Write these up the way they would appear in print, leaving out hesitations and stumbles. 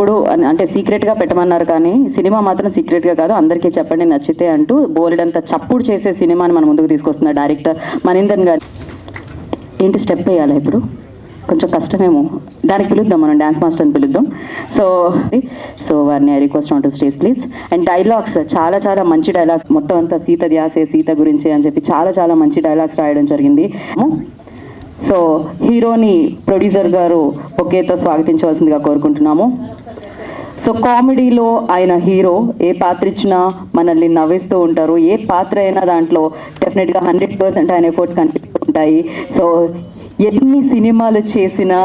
ఎప్పుడు అంటే సీక్రెట్గా పెట్టమన్నారు, కానీ సినిమా మాత్రం సీక్రెట్గా కాదు, అందరికీ చెప్పండి నచ్చితే అంటూ బోలెడంత చప్పుడు చేసే సినిమాని మన ముందుకు తీసుకొస్తున్న డైరెక్టర్ మనీందర్ గారు. ఏంటి స్టెప్ వేయాలి ఇప్పుడు, కొంచెం కష్టమేమో, దానికి పిలుద్దాం, మనం డ్యాన్స్ మాస్టర్ని పిలుద్దాం. సో వారిని I request on to stage please. And dialogues చాలా చాలా మంచి డైలాగ్స్, మొత్తం అంతా సీత ధ్యాసే సీత గురించి అని చెప్పి చాలా చాలా మంచి డైలాగ్స్ రాయడం జరిగింది. సో హీరోని ప్రొడ్యూసర్ గారు ఒకేతో స్వాగతించవలసిందిగా కోరుకుంటున్నాము. సో కామెడీలో ఆయన హీరో, ఏ పాత్ర ఇచ్చినా మనల్ని నవ్విస్తూ ఉంటారు. ఏ పాత్ర అయినా దాంట్లో డెఫినెట్గా 100% ఆయన ఎఫర్ట్స్ కనిపిస్తూ ఉంటాయి. సో ఎన్ని సినిమాలు చేసినా,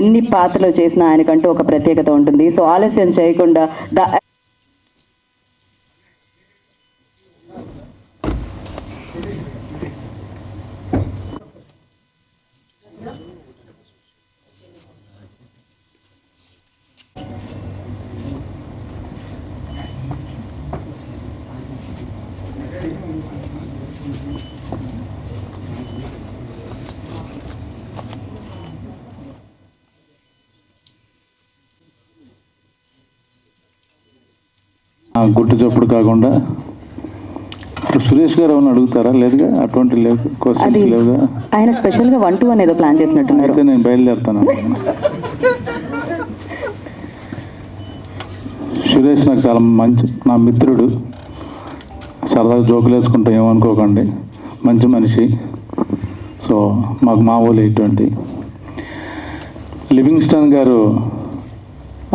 ఎన్ని పాత్రలు చేసినా ఆయనకంటూ ఒక ప్రత్యేకత ఉంటుంది. సో ఆలస్యం చేయకుండా గుట్టు చప్పుడు కాకుండా సురేష్ గారు ఏమైనా అడుగుతారా? లేదుగా, అటువంటి లేదు, క్వశ్చన్స్ లేవుగా. ఆయన స్పెషల్గా 1-2 ఏదో ప్లాన్ చేసినట్టున్నారు. అయితే నేను బయలుదేరుతాను. సురేష్ నాకు చాలా మంచి, నా మిత్రుడు, సరదాగా జోకులు వేసుకుంటాం, ఏమనుకోకండి, మంచి మనిషి. సో మాకు మా ఊళ్ళో ఇటువంటి లివింగ్స్టన్ గారు,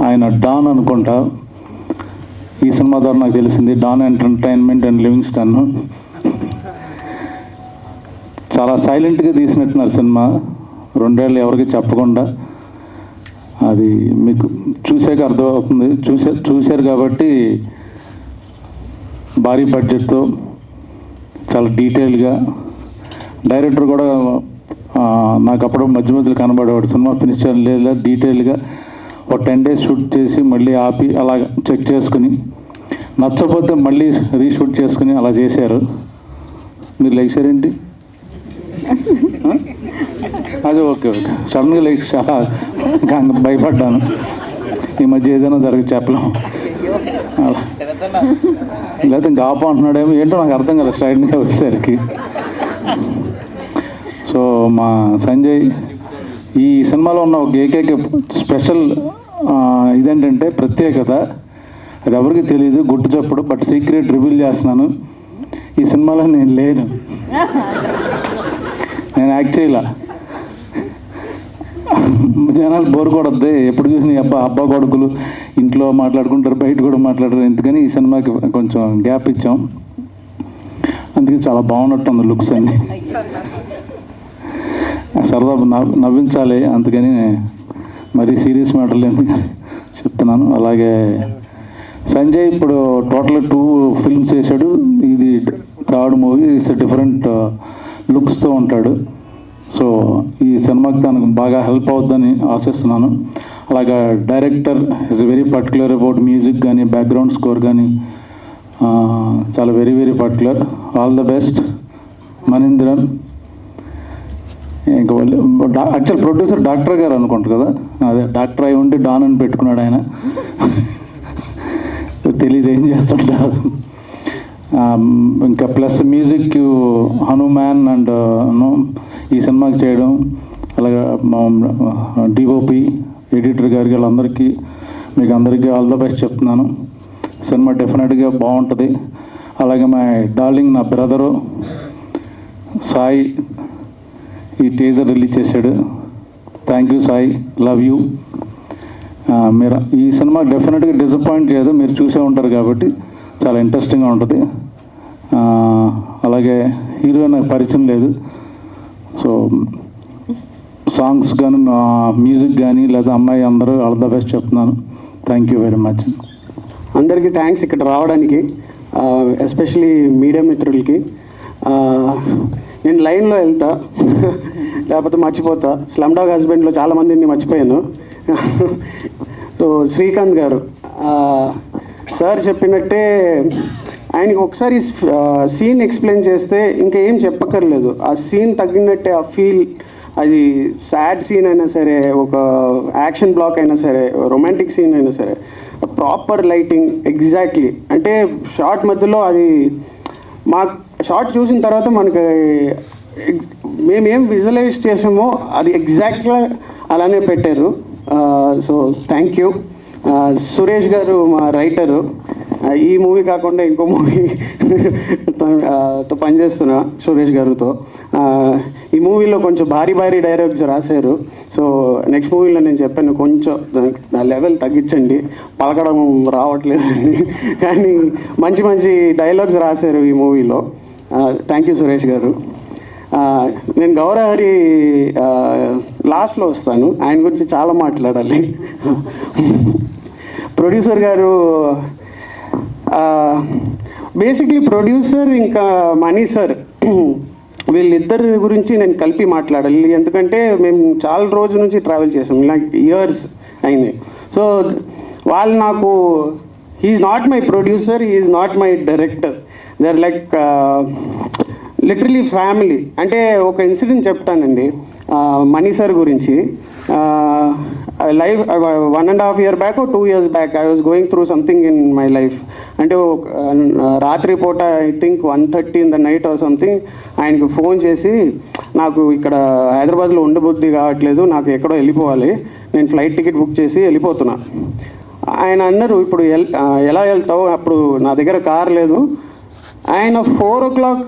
ఆయన డాన్ అనుకుంటా, ఈ సినిమా ద్వారా నాకు తెలిసింది. డాన్ ఎంటర్టైన్మెంట్ అండ్ లివింగ్స్టన్ చాలా సైలెంట్గా తీసినట్టున్నారు సినిమా, 2 ఏళ్ళు ఎవరికి చెప్పకుండా. అది మీకు చూసాక అర్థమవుతుంది. చూశారు కాబట్టి భారీ బడ్జెట్తో చాలా డీటెయిల్గా, డైరెక్టర్ కూడా నాకు అప్పుడు మధ్య మధ్యలో కనబడేవాడు. సినిమా ఫినిష్ చేయలేదు, డీటెయిల్గా ఒక 10 days షూట్ చేసి మళ్ళీ ఆపి అలా చెక్ చేసుకుని, నచ్చకపోతే మళ్ళీ రీషూట్ చేసుకుని అలా చేశారు. మీరు లేచారేంటి? అది ఓకే ఓకే, సడన్గా లేచి చాలా భయపడ్డాను. ఈ మధ్య ఏదైనా జరిగి చెప్పలేము. లేకపోతే ఇంకా ఆప అంటున్నాడేమో, ఏంటో నాకు అర్థం కదా స్ట్రైట్గా వచ్చేసరికి. సో మా సంజయ్, ఈ సినిమాలో ఉన్న ఒక ఏకైక స్పెషల్ ఇదేంటంటే ప్రత్యేకత, అది ఎవరికి తెలియదు, గుట్టు చప్పుడు, బట్ సీక్రెట్ రివీల్ చేస్తున్నాను. ఈ సినిమాలో నేను లేను, నేను యాక్ట్ చేయాల. జనాలు బోర్ కొడద్ది, ఎప్పుడు చూసిన అబ్బా కొడుకులు ఇంట్లో మాట్లాడుకుంటారు, బయట కూడా మాట్లాడరు, ఎందుకని ఈ సినిమాకి కొంచెం గ్యాప్ ఇచ్చాం. అందుకే చాలా బాగున్నట్టుంది లుక్స్ అన్ని, సరదా నవ్వించాలి, అందుకని మరీ సీరియస్ మ్యాటర్లు ఎందుకని చెప్తున్నాను. అలాగే సంజయ్ ఇప్పుడు టోటల్ 2 ఫిల్మ్స్ చేశాడు, ఇది 3rd మూవీ. ఇట్స్ డిఫరెంట్ లుక్స్తో ఉంటాడు. సో ఈ సినిమాకి తనకు బాగా హెల్ప్ అవుతుందని ఆశిస్తున్నాను. అలాగే director is very particular about music కానీ, బ్యాక్గ్రౌండ్ స్కోర్ కానీ, చాలా very very particular. All the best Manindran. ఇంకా యాక్చువల్ ప్రొడ్యూసర్ డాక్టర్ గారు అనుకుంటారు కదా, అదే డాక్టర్ అయి ఉండి డాన్ అని పెట్టుకున్నాడు ఆయన. తెలీదు ఏం చేస్తుంటారు. ఇంకా ప్లస్ మ్యూజిక్ హనుమాన్ అండ్ ఈ సినిమాకి చేయడం, అలాగే మా డిఓపి ఎడిటర్ గారికి, వాళ్ళందరికీ, మీకు అందరికీ ఆల్ ద బెస్ట్ చెప్తున్నాను. సినిమా డెఫినెట్గా బాగుంటుంది. అలాగే మా డార్లింగ్, నా బ్రదరు సాయి ఈ టీజర్ రిలీజ్ చేశాడు. Thank you Sai, love you. మీరు ఈ సినిమా డెఫినెట్గా డిసప్పాయింట్ చేయదు, మీరు చూసే ఉంటారు కాబట్టి చాలా ఇంట్రెస్టింగ్గా ఉంటుంది. అలాగే హీరోయిన్ నాకు పరిచయం లేదు. సో సాంగ్స్ కానీ, మ్యూజిక్ కానీ, లేదా అమ్మాయి అందరూ ఆల్ ద బెస్ట్ చెప్తున్నాను. Thank you very much. అందరికీ థ్యాంక్స్ ఇక్కడ రావడానికి, ఎస్పెషలీ మీడియా మిత్రులకి. నేను లైన్లో వెళ్తా, లేకపోతే మర్చిపోతా. స్లమ్ డాగ్ హస్బెండ్లో చాలామందిని మర్చిపోయాను. సో శ్రీకాంత్ గారు సార్ చెప్పినట్టే, ఆయనకి ఒకసారి సీన్ ఎక్స్ప్లెయిన్ చేస్తే ఇంకా ఏం చెప్పక్కర్లేదు. ఆ సీన్ తగ్గినట్టే ఆ ఫీల్, అది సాడ్ సీన్ అయినా సరే, ఒక యాక్షన్ బ్లాక్ అయినా సరే, రొమాంటిక్ సీన్ అయినా సరే, ప్రాపర్ లైటింగ్ ఎగ్జాక్ట్లీ. అంటే షార్ట్ మధ్యలో అది మా షార్ట్ చూసిన తర్వాత మనకి మేమేం విజువలైజ్ చేసామో అది ఎగ్జాక్ట్గా అలానే పెట్టారు. So thank you. సురేష్ గారు మా రైటరు, ఈ మూవీ కాకుండా ఇంకో మూవీ తో పనిచేస్తున్నా సురేష్ గారితో. ఈ మూవీలో కొంచెం భారీ డైలాగ్స్ రాశారు. సో నెక్స్ట్ మూవీలో నేను చెప్పాను కొంచెం నా లెవెల్ తగ్గించండి, పలకడం రావట్లేదండి, కానీ మంచి డైలాగ్స్ రాశారు ఈ మూవీలో. థ్యాంక్ యూ సురేష్ గారు. నేను గౌరహరి లాస్ట్లో వస్తాను, ఆయన గురించి చాలా మాట్లాడాలి. ప్రొడ్యూసర్ గారు, బేసిక్లీ ప్రొడ్యూసర్ ఇంకా మనీ సార్, వీళ్ళిద్దరి గురించి నేను కలిపి మాట్లాడాలి. ఎందుకంటే మేము చాలా రోజుల నుంచి ట్రావెల్ చేసాం, లైక్ ఇయర్స్ అయింది. సో వాళ్ళు నాకు, he's not my producer, he's not my director, they are like literally family. అంటే ఒక ఇన్సిడెంట్ చెప్తానండి మనీ సార్ గురించి. Life 1.5 years back, 2 years back I was going through something in my life. అంటే రాత్రి పూట I think 1:30 in the night or something ఆయనకు phone చేసి, నాకు ఇక్కడ హైదరాబాద్లో ఉండబుద్ధి కావట్లేదు, నాకు ఎక్కడో వెళ్ళిపోవాలి, నేను ఫ్లైట్ టికెట్ బుక్ చేసి వెళ్ళిపోతున్నా. ఆయన అన్నారు, ఇప్పుడు ఎలా వెళ్తావు, అప్పుడు నా దగ్గర కార్ లేదు. ఆయన 4 o'clock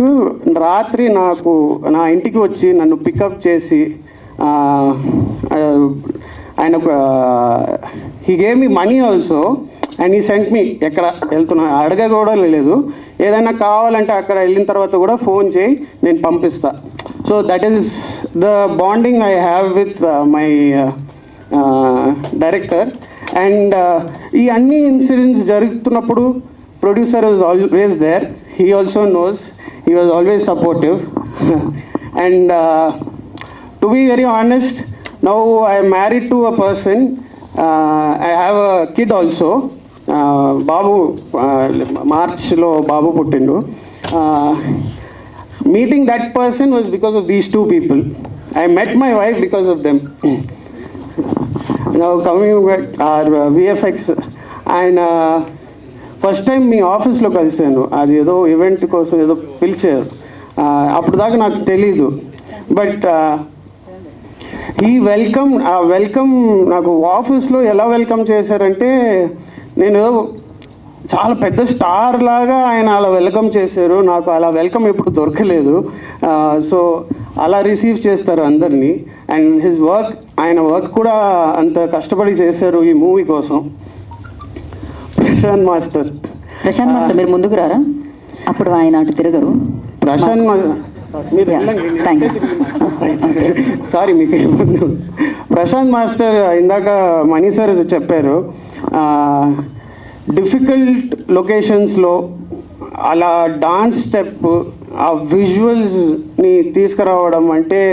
రాత్రి నాకు నా ఇంటికి వచ్చి నన్ను పికప్ చేసి, ఆయన he gave me money also and he sent me. ఎక్కడ వెళ్తున్నా అడగ కూడా లేదు, ఏదైనా కావాలంటే అక్కడ వెళ్ళిన తర్వాత కూడా ఫోన్ చేయి, నేను పంపిస్తా. So that is the bonding I have with my director. And ఈ అన్ని ఇన్సిడెంట్స్ జరుగుతున్నప్పుడు producer was always there. He also knows. He was always supportive. And to be very honest, now I am married to a person. I have a kid also. Babu, March lo Babu puttindu. Meeting that person was because of these two people. I met my wife because of them. Now coming back our VFX, and first time మీ ఆఫీస్లో కలిసాను, అది ఏదో event కోసం ఏదో పిలిచారు, అప్పుడు దాకా నాకు తెలీదు. బట్ ఈ వెల్కమ్ నాకు ఆఫీస్లో ఎలా వెల్కమ్ చేశారంటే, నేను చాలా పెద్ద స్టార్ లాగా ఆయన అలా వెల్కమ్ చేశారు. నాకు అలా వెల్కమ్ ఎప్పుడు దొరకలేదు. సో అలా రిసీవ్ చేస్తారు అందరినీ. అండ్ హిజ్ వర్క్, ఆయన వర్క్ కూడా అంత కష్టపడి చేశారు ఈ మూవీ కోసం. ప్రశాంత్ మాస్టర్ మీరు ముందుకు రారా, అప్పుడు ఆయన అటు తిరగరు. సారీ మీకు ఏమన్నా. ప్రశాంత్ మాస్టర్ ఇందాక మనీ సార్ చెప్పారు, డిఫికల్ట్ లొకేషన్స్లో అలా డాన్స్ స్టెప్, ఆ విజువల్స్ని తీసుకురావడం అంటే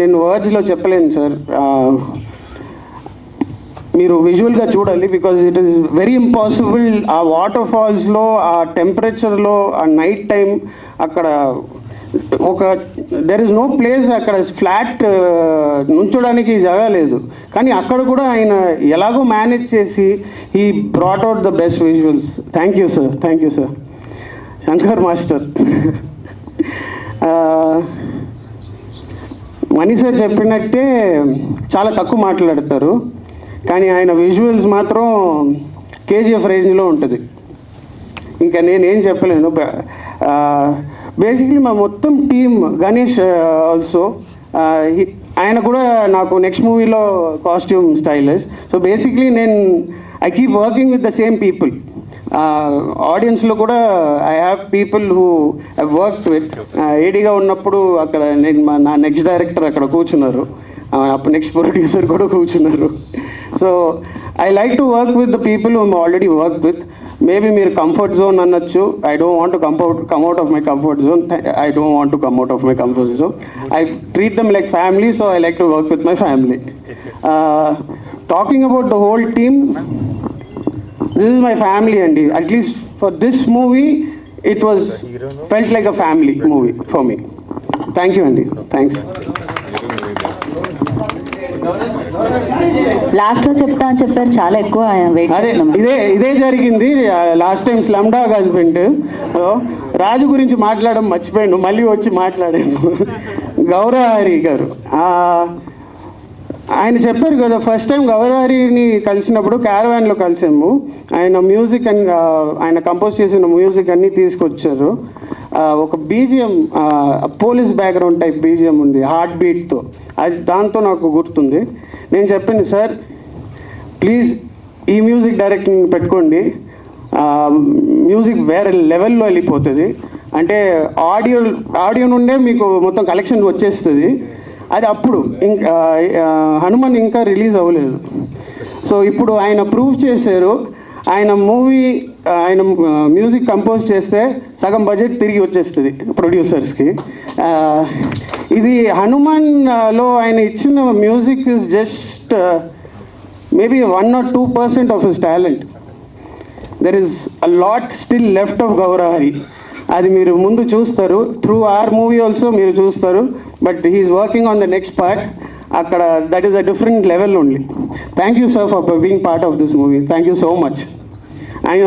నేను వర్డ్స్లో చెప్పలేను సార్. మీరు విజువల్గా చూడాలి, because it is very impossible. ఆ వాటర్ ఫాల్స్లో, ఆ టెంపరేచర్లో, ఆ నైట్ టైం అక్కడ దెర్ ఇస్ నో ప్లేస్, అక్కడ ఫ్లాట్ నుంచోడానికి జాగా లేదు. కానీ అక్కడ కూడా ఆయన ఎలాగో మేనేజ్ చేసి he brought out the best visuals. Thank you sir. Shankar master, money sir చెప్పినట్టే చాలా తక్కువ మాట్లాడతారు, కానీ ఆయన విజువల్స్ మాత్రం కేజీఎఫ్ రేంజ్లో ఉంటుంది. ఇంకా నేనేం చెప్పలేను. బేసిక్లీ మా మొత్తం టీమ్, గణేష్ ఆల్సో, ఆయన కూడా నాకు నెక్స్ట్ మూవీలో costume stylist. So basically I keep working with the same people. ఆడియన్స్లో కూడా I have people who I worked with. ఏడీగా ఉన్నప్పుడు అక్కడ నా నెక్స్ట్ డైరెక్టర్ అక్కడ కూర్చున్నారు, అప్పుడు నెక్స్ట్ ప్రొడ్యూసర్ కూడా కూర్చున్నారు. So I like to work with the people whom already work with. Maybe మీరు కంఫర్ట్ జోన్ అనొచ్చు. I don't want to come out of my comfort zone. I treat them like family, so I like to work with my family. Talking about the whole team, this is my family అండి. At least for this movie it was felt like a family movie for me. Thank you అండి. Thanks. లాస్ట్లో చెప్తా అని చెప్పారు, చాలా ఎక్కువ wait అదే ఇదే జరిగింది last time slum dog husband. Raju గురించి మాట్లాడడం మర్చిపోయాను, మళ్ళీ వచ్చి మాట్లాడాను. గౌరవహరి గారు ఆయన చెప్పారు కదా, ఫస్ట్ టైం గౌరవహరిని కలిసినప్పుడు క్యారవాన్లో కలిసాము. ఆయన మ్యూజిక్ అండ్ ఆయన కంపోజ్ చేసిన మ్యూజిక్ అన్నీ తీసుకొచ్చారు. ఒక BGM police background type BGM ఉంది హార్ట్ బీట్తో, అది దాంతో నాకు గుర్తుంది. నేను చెప్పాను, సార్ ప్లీజ్ ఈ మ్యూజిక్ డైరెక్టింగ్ పెట్టుకోండి, మ్యూజిక్ వేరే లెవెల్లో వెళ్ళిపోతుంది. అంటే ఆడియో నుండే మీకు మొత్తం కలెక్షన్ వచ్చేస్తుంది. అది అప్పుడు ఇంకా హనుమాన్ ఇంకా రిలీజ్ అవ్వలేదు. సో ఇప్పుడు ఆయన ప్రూవ్ చేశారు. ఆయన మ్యూజిక్ కంపోజ్ చేస్తే సగం బడ్జెట్ తిరిగి వచ్చేస్తుంది ప్రొడ్యూసర్స్కి. ఇది హనుమాన్లో ఆయన ఇచ్చిన music is just maybe 1 or 2% of his talent. There is a lot still left of Gowrahari. అది మీరు ముందు చూస్తారు, త్రూ ఆర్ మూవీ ఆల్సో మీరు చూస్తారు. But he's working on the next part. అక్కడ that is a different level only. Thank you sir for being part of this movie. Thank you so much. And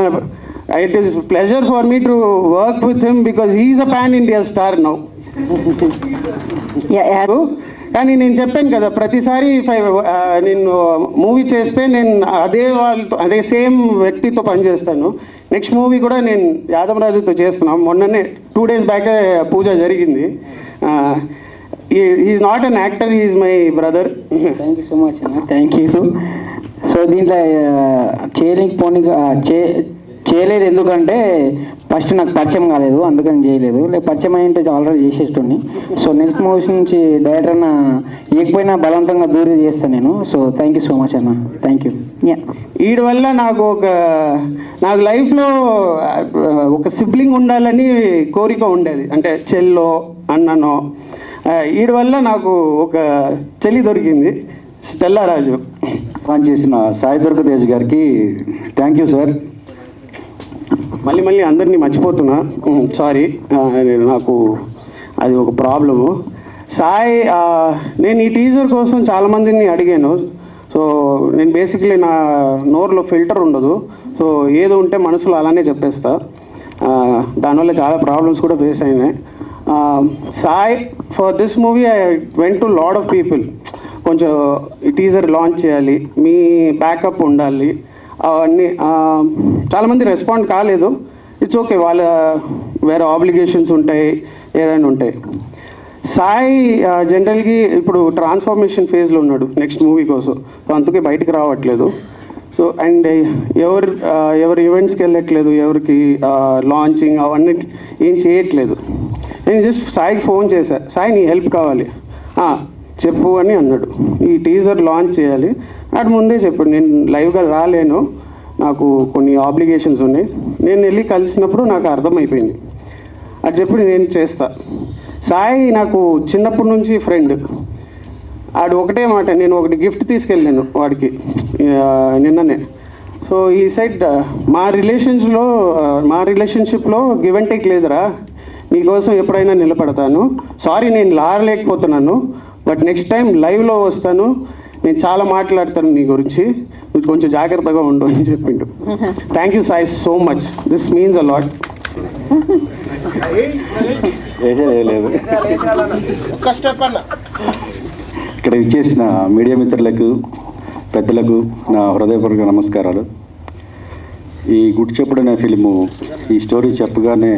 it is pleasure for me to work with him because he's a pan India star now. కానీ నేను చెప్పాను కదా, ప్రతిసారి నేను movie చేస్తే నేను అదే same వ్యక్తితో పనిచేస్తాను. నెక్స్ట్ మూవీ కూడా నేను యాదవరాజుతో చేస్తున్నాం. మొన్ననే 2 days బ్యాకే పూజ జరిగింది. Is not an actor, is my brother. Thank you so much అన్న, థ్యాంక్ యూ. సో దీంట్లో చేయలేదు ఎందుకంటే ఫస్ట్ నాకు పరిచయం కాలేదు, అందుకని చేయలేదు. లేక పరిచయం అయ్యింటే ఆల్రెడీ చేసేస్తుండే. సో నెక్స్ట్ మూవీస్ నుంచి డైరెక్టర్ అన్న ఏకపోయినా బలవంతంగా దూరం చేస్తాను నేను. So thank you so much అన్న, థ్యాంక్ యూ. వీడి వల్ల నాకు లైఫ్లో ఒక సిబ్లింగ్ ఉండాలని కోరిక ఉండేది, అంటే చెల్లో అన్ననో. వీడి వల్ల నాకు ఒక చెల్లి దొరికింది, స్టెల్లా రాజు. చేసిన సాయి దుర్గతేజ్ గారికి థ్యాంక్ యూ సార్. మళ్ళీ అందరినీ మర్చిపోతున్నా, సారీ. నాకు అది ఒక ప్రాబ్లము. సాయి, నేను ఈ టీజర్ కోసం చాలామందిని అడిగాను. సో నేను బేసిక్లీ నా నోరులో ఫిల్టర్ ఉండదు. సో ఏదో ఉంటే మనసులో అలానే చెప్పేస్తా. దానివల్ల చాలా ప్రాబ్లమ్స్ కూడా ఫేస్ అయినాయి. Sai, for this movie I went to lot of people. కొంచెం ఈ టీజర్ లాంచ్ చేయాలి, మీ బ్యాకప్ ఉండాలి, అవన్నీ. చాలామంది రెస్పాండ్ కాలేదు. ఇట్స్ ఓకే, వాళ్ళ వేరే ఆబ్లిగేషన్స్ ఉంటాయి, ఏదైనా ఉంటాయి. సాయి జనరల్గా ఇప్పుడు ట్రాన్స్ఫర్మేషన్ ఫేజ్లో ఉన్నాడు నెక్స్ట్ మూవీ కోసం. సో అందుకే బయటికి రావట్లేదు. సో అండ్ ఎవరు ఈవెంట్స్కి వెళ్ళట్లేదు, ఎవరికి లాంచింగ్ అవన్నీ ఏం చేయట్లేదు. నేను జస్ట్ సాయికి ఫోన్ చేశాను, సాయి నీ హెల్ప్ కావాలి, చెప్పు అని అన్నాడు. ఈ టీజర్ లాంచ్ చేయాలి. అటు ముందే చెప్పాడు, నేను లైవ్గా రాలేను, నాకు కొన్ని ఆబ్లిగేషన్స్ ఉన్నాయి. నేను వెళ్ళి కలిసినప్పుడు నాకు అర్థమైపోయింది. అది చెప్పి నేను చేస్తా. సాయి నాకు చిన్నప్పటి నుంచి ఫ్రెండ్. ఆడు ఒకటే మాట, నేను ఒకటి గిఫ్ట్ తీసుకెళ్ళాను వాడికి నిన్ననే. సో ఈ సైడ్ మా రిలేషన్షిప్లో గివ్ అండ్ టేక్ లేదురా, నీకోసం ఎప్పుడైనా నిలబడతాను. సారీ నేను లారలేకపోతున్నాను, బట్ నెక్స్ట్ టైం లైవ్లో వస్తాను, నేను చాలా మాట్లాడతాను నీ గురించి, నువ్వు కొంచెం జాగ్రత్తగా ఉండు అని చెప్పిండు. Thank you Sai so much, this means a lot. లేదు ఇక్కడ ఇచ్చేసిన మీడియా మిత్రులకు, పెద్దలకు నా హృదయపూర్వక నమస్కారాలు. ఈ గుడ్ చెప్పుడు అనే ఫిలిము ఈ స్టోరీ చెప్పగానే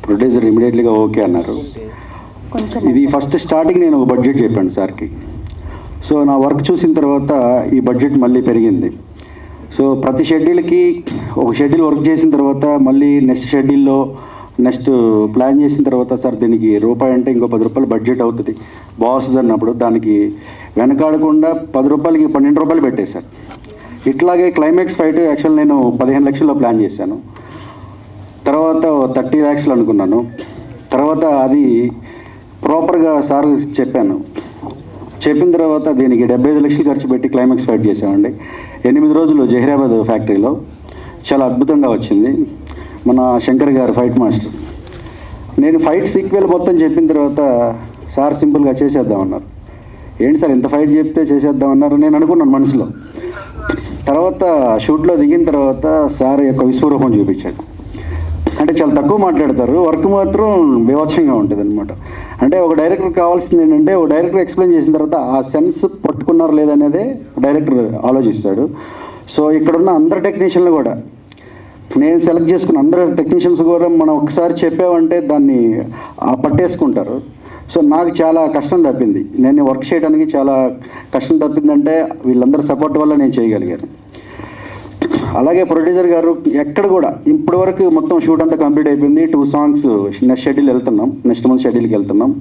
ప్రొడ్యూసర్ ఇమీడియట్లీగా ఓకే అన్నారు. ఇది ఫస్ట్ స్టార్టింగ్ నేను ఒక బడ్జెట్ చెప్పాను సార్కి. సో నా వర్క్ చూసిన తర్వాత ఈ బడ్జెట్ మళ్ళీ పెరిగింది. సో ప్రతి షెడ్యూల్కి ఒక షెడ్యూల్ వర్క్ చేసిన తర్వాత మళ్ళీ నెక్స్ట్ ప్లాన్ చేసిన తర్వాత సార్ దీనికి రూపాయి అంటే ఇంకో 10 రూపాయలు బడ్జెట్ అవుతుంది బాగుంది అన్నప్పుడు దానికి వెనకాడకుండా 10 రూపాయలకి 12 రూపాయలు పెట్టేశారు. ఇట్లాగే క్లైమాక్స్ ఫైట్ యాక్చువల్ నేను 15 లక్షల్లో ప్లాన్ చేశాను. తర్వాత 30 lakhs అనుకున్నాను. తర్వాత అది ప్రాపర్గా సార్ చెప్పిన తర్వాత దీనికి 75 లక్షలు ఖర్చు పెట్టి క్లైమాక్స్ ఫైట్ చేసామండి. 8 రోజులు జహీరాబాద్ ఫ్యాక్టరీలో చాలా అద్భుతంగా వచ్చింది. మన శంకర్ గారు ఫైట్ మాస్టర్. నేను ఫైట్ సీక్వెల్ మొత్తం చెప్పిన తర్వాత సార్ సింపుల్గా చేసేద్దామన్నారు. ఏంటి సార్ ఇంత ఫైట్ చెప్తే చేసేద్దామన్నారు నేను అనుకున్నాను మనసులో. తర్వాత షూట్లో దిగిన తర్వాత సార్ యొక్క విశ్వరూపం చూపించాడు. అంటే చాలా తక్కువ మాట్లాడతారు, వర్క్ మాత్రం బీభత్సంగా ఉంటుంది అనమాట. అంటే ఒక డైరెక్టర్ కావాల్సింది ఏంటంటే ఒక డైరెక్టర్ ఎక్స్ప్లెయిన్ చేసిన తర్వాత ఆ సెన్స్ పట్టుకున్నారు లేదనేదే డైరెక్టర్ ఆలోచిస్తాడు. సో ఇక్కడున్న అందరు టెక్నీషియన్లు కూడా నేను సెలెక్ట్ చేసుకున్న అందరు టెక్నీషియన్స్ కూడా మనం ఒకసారి చెప్పామంటే దాన్ని పట్టేసుకుంటారు. సో నాకు చాలా కష్టం తప్పింది, నేను వర్క్ చేయడానికి చాలా కష్టం తప్పిందంటే వీళ్ళందరూ సపోర్ట్ వల్ల నేను చేయగలిగాను. అలాగే ప్రొడ్యూసర్ గారు ఎక్కడ కూడా ఇప్పటి వరకు మొత్తం షూట్ అంతా కంప్లీట్ అయిపోయింది. 2 songs నెక్స్ట్ షెడ్యూల్ వెళ్తున్నాం, నెక్స్ట్ మంత్ షెడ్యూల్కి వెళ్తున్నాం.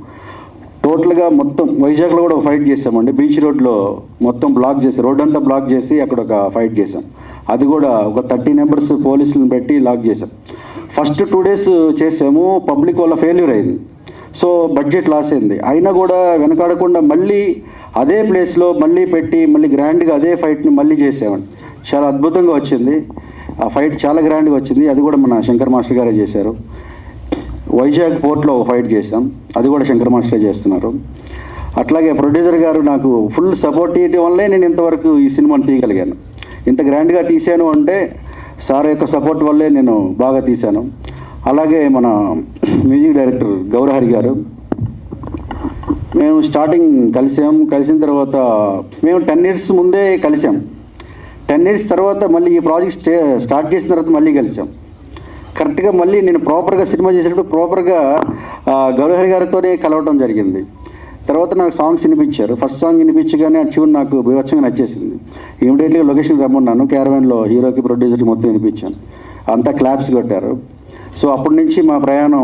టోటల్గా మొత్తం వైజాగ్లో కూడా ఒక ఫైట్ చేసామండి. బీచ్ రోడ్లో మొత్తం బ్లాక్ చేసి, రోడ్ అంతా బ్లాక్ చేసి అక్కడ ఒక ఫైట్ చేసాం. అది కూడా ఒక 30 members పోలీసులను పెట్టి లాక్ చేసాం. ఫస్ట్ 2 days చేసాము, పబ్లిక్ వల్ల ఫెయిల్యూర్ అయింది. సో బడ్జెట్ లాస్ అయింది. అయినా కూడా వెనకాడకుండా మళ్ళీ అదే ప్లేస్లో మళ్ళీ పెట్టి మళ్ళీ గ్రాండ్గా అదే ఫైట్ని మళ్ళీ చేసామండి. చాలా అద్భుతంగా వచ్చింది ఆ ఫైట్, చాలా గ్రాండ్గా వచ్చింది. అది కూడా మన శంకర్ మాస్టర్ గారే చేశారు. వైజాగ్ పోర్ట్లో ఒక ఫైట్ చేసాం, అది కూడా శంకర్ మాస్టరే చేస్తున్నారు. అట్లాగే ప్రొడ్యూసర్ గారు నాకు ఫుల్ సపోర్ట్ ఇవ్వడం వల్లే నేను ఇంతవరకు ఈ సినిమాని తీయగలిగాను. ఇంత గ్రాండ్గా తీశాను అంటే సార్ యొక్క సపోర్ట్ వల్లే నేను బాగా తీశాను. అలాగే మన మ్యూజిక్ డైరెక్టర్ గౌరహరి గారు, మేము స్టార్టింగ్ కలిసిన తర్వాత మేము 10 years ముందే కలిసాం. 10 years తర్వాత మళ్ళీ ఈ ప్రాజెక్ట్ స్టార్ట్ చేసిన తర్వాత మళ్ళీ కలిసాం. కరెక్ట్గా మళ్ళీ నేను ప్రాపర్గా సినిమా చేసేటప్పుడు ప్రాపర్గా గౌరహరి గారితోనే కలవటం జరిగింది. తర్వాత నాకు సాంగ్స్ వినిపించారు. ఫస్ట్ సాంగ్ వినిపించగానే ఆ ట్యూన్ నాకు బీభత్సంగా నచ్చేసింది. ఇమీడియట్గా లొకేషన్ రమ్మన్నాను, క్యారవాన్లో హీరోకి ప్రొడ్యూసర్కి మొత్తం వినిపించాను. అంతా క్లాప్స్ కొట్టారు. సో అప్పటి నుంచి మా ప్రయాణం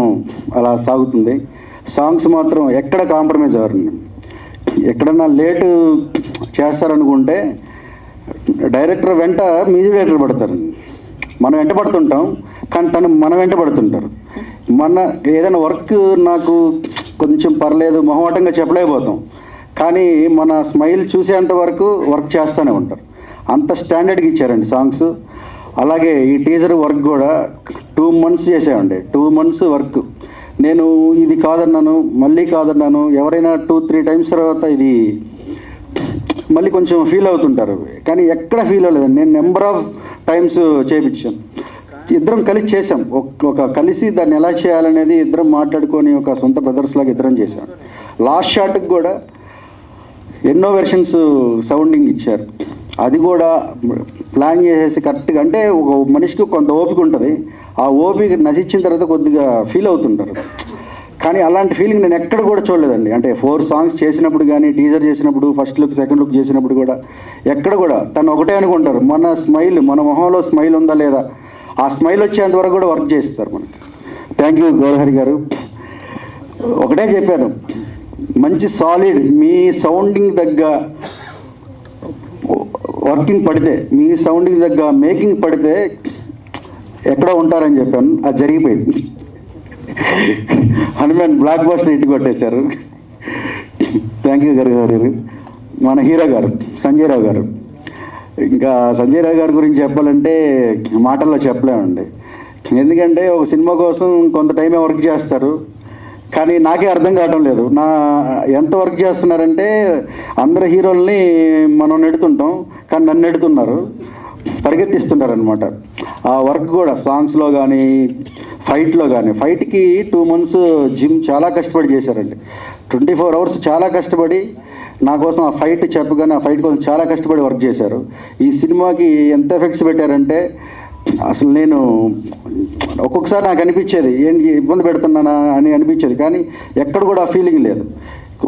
అలా సాగుతుంది. సాంగ్స్ మాత్రం ఎక్కడ కాంప్రమైజ్ అవ్వరండి. ఎక్కడన్నా లేటు చేస్తారనుకుంటే డైరెక్టర్ వెంట మ్యూజిక్ డైరెక్టర్ పడతారు. మనం వెంట పడుతుంటాం, కానీ మన వెంట పడుతుంటారు. మన ఏదైనా వర్క్ నాకు కొంచెం పర్లేదు మొహమాటంగా చెప్పలేకపోతాం, కానీ మన స్మైల్ చూసేంత వరకు వర్క్ చేస్తూనే ఉంటారు. అంత స్టాండర్డ్గా ఇచ్చారండి సాంగ్స్. అలాగే ఈ టీజర్ వర్క్ కూడా 2 months చేసామండి. 2 months వర్క్. నేను ఇది కాదన్నాను, మళ్ళీ కాదన్నాను. ఎవరైనా 2-3 times తర్వాత ఇది మళ్ళీ కొంచెం ఫీల్ అవుతుంటారు, కానీ ఎక్కడ ఫీల్ అవ్వలేదండి. నేను నెంబర్ ఆఫ్ టైమ్స్ చేయించాను. ఇద్దరం కలిసి చేసాం. ఒక కలిసి దాన్ని ఎలా చేయాలనేది ఇద్దరం మాట్లాడుకొని ఒక సొంత బ్రదర్స్ లాగా ఇద్దరం చేసాం. లాస్ట్ షాట్కి కూడా ఎన్నో వెర్షన్స్ సౌండింగ్ ఇచ్చారు. అది కూడా ప్లాన్ చేసేసి కరెక్ట్గా, అంటే ఒక మనిషికి కొంత ఓపిక ఉంటుంది. ఆ ఓపిక నశించిన తర్వాత కొద్దిగా ఫీల్ అవుతుంటారు, కానీ అలాంటి ఫీలింగ్ నేను ఎక్కడ కూడా చూడలేదండి. అంటే 4 songs చేసినప్పుడు కానీ, టీజర్ చేసినప్పుడు, ఫస్ట్ లుక్ సెకండ్ లుక్ చేసినప్పుడు కూడా ఎక్కడ కూడా తను ఒకటే అనుకుంటారు, మన స్మైల్, మన మొహంలో స్మైల్ ఉందా లేదా, ఆ స్మైల్ వచ్చేంత వరకు కూడా వర్క్ చేస్తారు మనకి. థ్యాంక్ యూ గౌరహరి గారు. ఒకటే చెప్పాను, మంచి సాలిడ్ మీ సౌండింగ్ తగ్గ వర్కింగ్ పడితే, మీ సౌండింగ్ తగ్గ మేకింగ్ పడితే ఎక్కడో ఉంటారని చెప్పాను. అది జరిగిపోయింది. హనుమాన్ బ్లాక్ బస్టర్ ఇంటికి కొట్టేశారు. థ్యాంక్ యూ గారు. మన హీరో గారు సంజయ్ రావు గారు, ఇంకా సంజయ్ రావు గారి గురించి చెప్పాలంటే మాటల్లో చెప్పలేమండి. ఎందుకంటే ఒక సినిమా కోసం కొంత టైమే వర్క్ చేస్తారు, కానీ నాకే అర్థం కావటం లేదు ఎంత వర్క్ చేస్తున్నారంటే అందరు హీరోల్ని మనం నెడుతుంటాం, కానీ నన్ను నెడుతున్నారు, పరిగెత్తిస్తున్నారు అనమాట. ఆ వర్క్ కూడా సాంగ్స్లో కానీ ఫైట్లో కానీ, ఫైట్కి 2 months జిమ్ చాలా కష్టపడి చేశారండి. 24 hours చాలా కష్టపడి నా కోసం ఆ ఫైట్ చెప్పగానే ఆ ఫైట్ కోసం చాలా కష్టపడి వర్క్ చేశారు. ఈ సినిమాకి ఎంత ఎఫెక్ట్స్ పెట్టారంటే అసలు నేను ఒక్కొక్కసారి నాకు అనిపించేది ఏంటి ఇబ్బంది పెడుతున్నానా అని అనిపించేది, కానీ ఎక్కడ కూడా ఆ ఫీలింగ్ లేదు.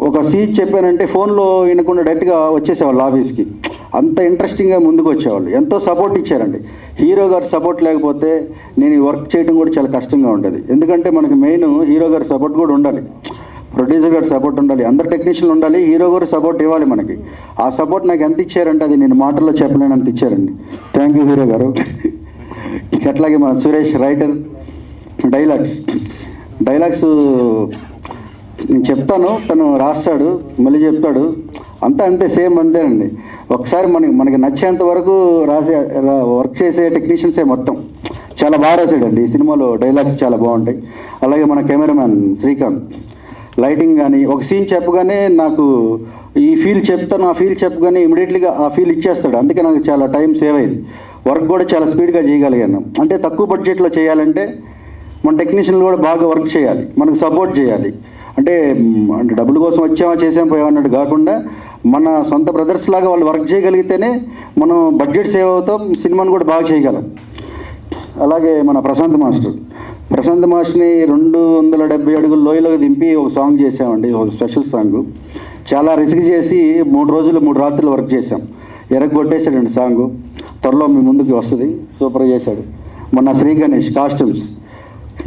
ఒక సీన్ చెప్పానంటే ఫోన్లో వినకుండా డైరెక్ట్గా వచ్చేసేవాళ్ళు ఆఫీస్కి. అంత ఇంట్రెస్టింగ్గా ముందుకు వచ్చేవాళ్ళు, ఎంతో సపోర్ట్ ఇచ్చారండి. హీరో గారి సపోర్ట్ లేకపోతే నేను ఈ వర్క్ చేయడం కూడా చాలా కష్టంగా ఉండేది. ఎందుకంటే మనకి మెయిన్ హీరో గారి సపోర్ట్ కూడా ఉండాలి, ప్రొడ్యూసర్ గారి సపోర్ట్ ఉండాలి, అందరు టెక్నీషియన్లు ఉండాలి, హీరో గారు సపోర్ట్ ఇవ్వాలి మనకి. ఆ సపోర్ట్ నాకు ఎంత ఇచ్చారంటే అది నేను మాటల్లో చెప్పలేనంత ఇచ్చారండి. థ్యాంక్ యూ హీరో గారు. అట్లాగే మన సురేష్ రైటర్, డైలాగ్స్ నేను చెప్తాను, తను రాస్తాడు, మళ్ళీ చెప్తాడు, అంతే సేమ్ అంతేనండి. ఒకసారి మనకి నచ్చేంత వరకు వర్క్ చేసే టెక్నీషియన్సే మొత్తం చాలా బాగా రాశాడండి. ఈ సినిమాలో డైలాగ్స్ చాలా బాగుంటాయి. అలాగే మన కెమెరామ్యాన్ శ్రీకాంత్, లైటింగ్ కానీ ఒక సీన్ చెప్పగానే నాకు ఈ ఫీల్ చెప్తాను, ఆ ఫీల్ చెప్పగానే ఇమీడియట్లీగా ఆ ఫీల్ ఇచ్చేస్తాడు. అందుకే నాకు చాలా టైం సేవ్ అయింది. వర్క్ కూడా చాలా స్పీడ్గా చేయగలిగాను. అంటే తక్కువ బడ్జెట్లో చేయాలంటే మన టెక్నీషియన్లు కూడా బాగా వర్క్ చేయాలి, మనకు సపోర్ట్ చేయాలి. అంటే డబ్బుల కోసం వచ్చామా చేసాం పోయామన్నట్టు కాకుండా మన సొంత బ్రదర్స్ లాగా వాళ్ళు వర్క్ చేయగలిగితేనే మనం బడ్జెట్ సేవ్ అవుతాం, సినిమాను కూడా బాగా చేయగలం. అలాగే మన ప్రశాంత్ మాస్టర్ని 270 అడుగుల లోయలోకి దింపి ఒక సాంగ్ చేసామండి, ఒక స్పెషల్ సాంగ్. చాలా రిస్క్ చేసి 3 రోజులు 3 రాత్రులు వర్క్ చేసాం. కొట్టేశాడండి సాంగ్. త్వరలో మీ ముందుకు వస్తుంది, సూపర్ చేశాడు. మొన్న శ్రీ గణేష్ కాస్ట్యూమ్స్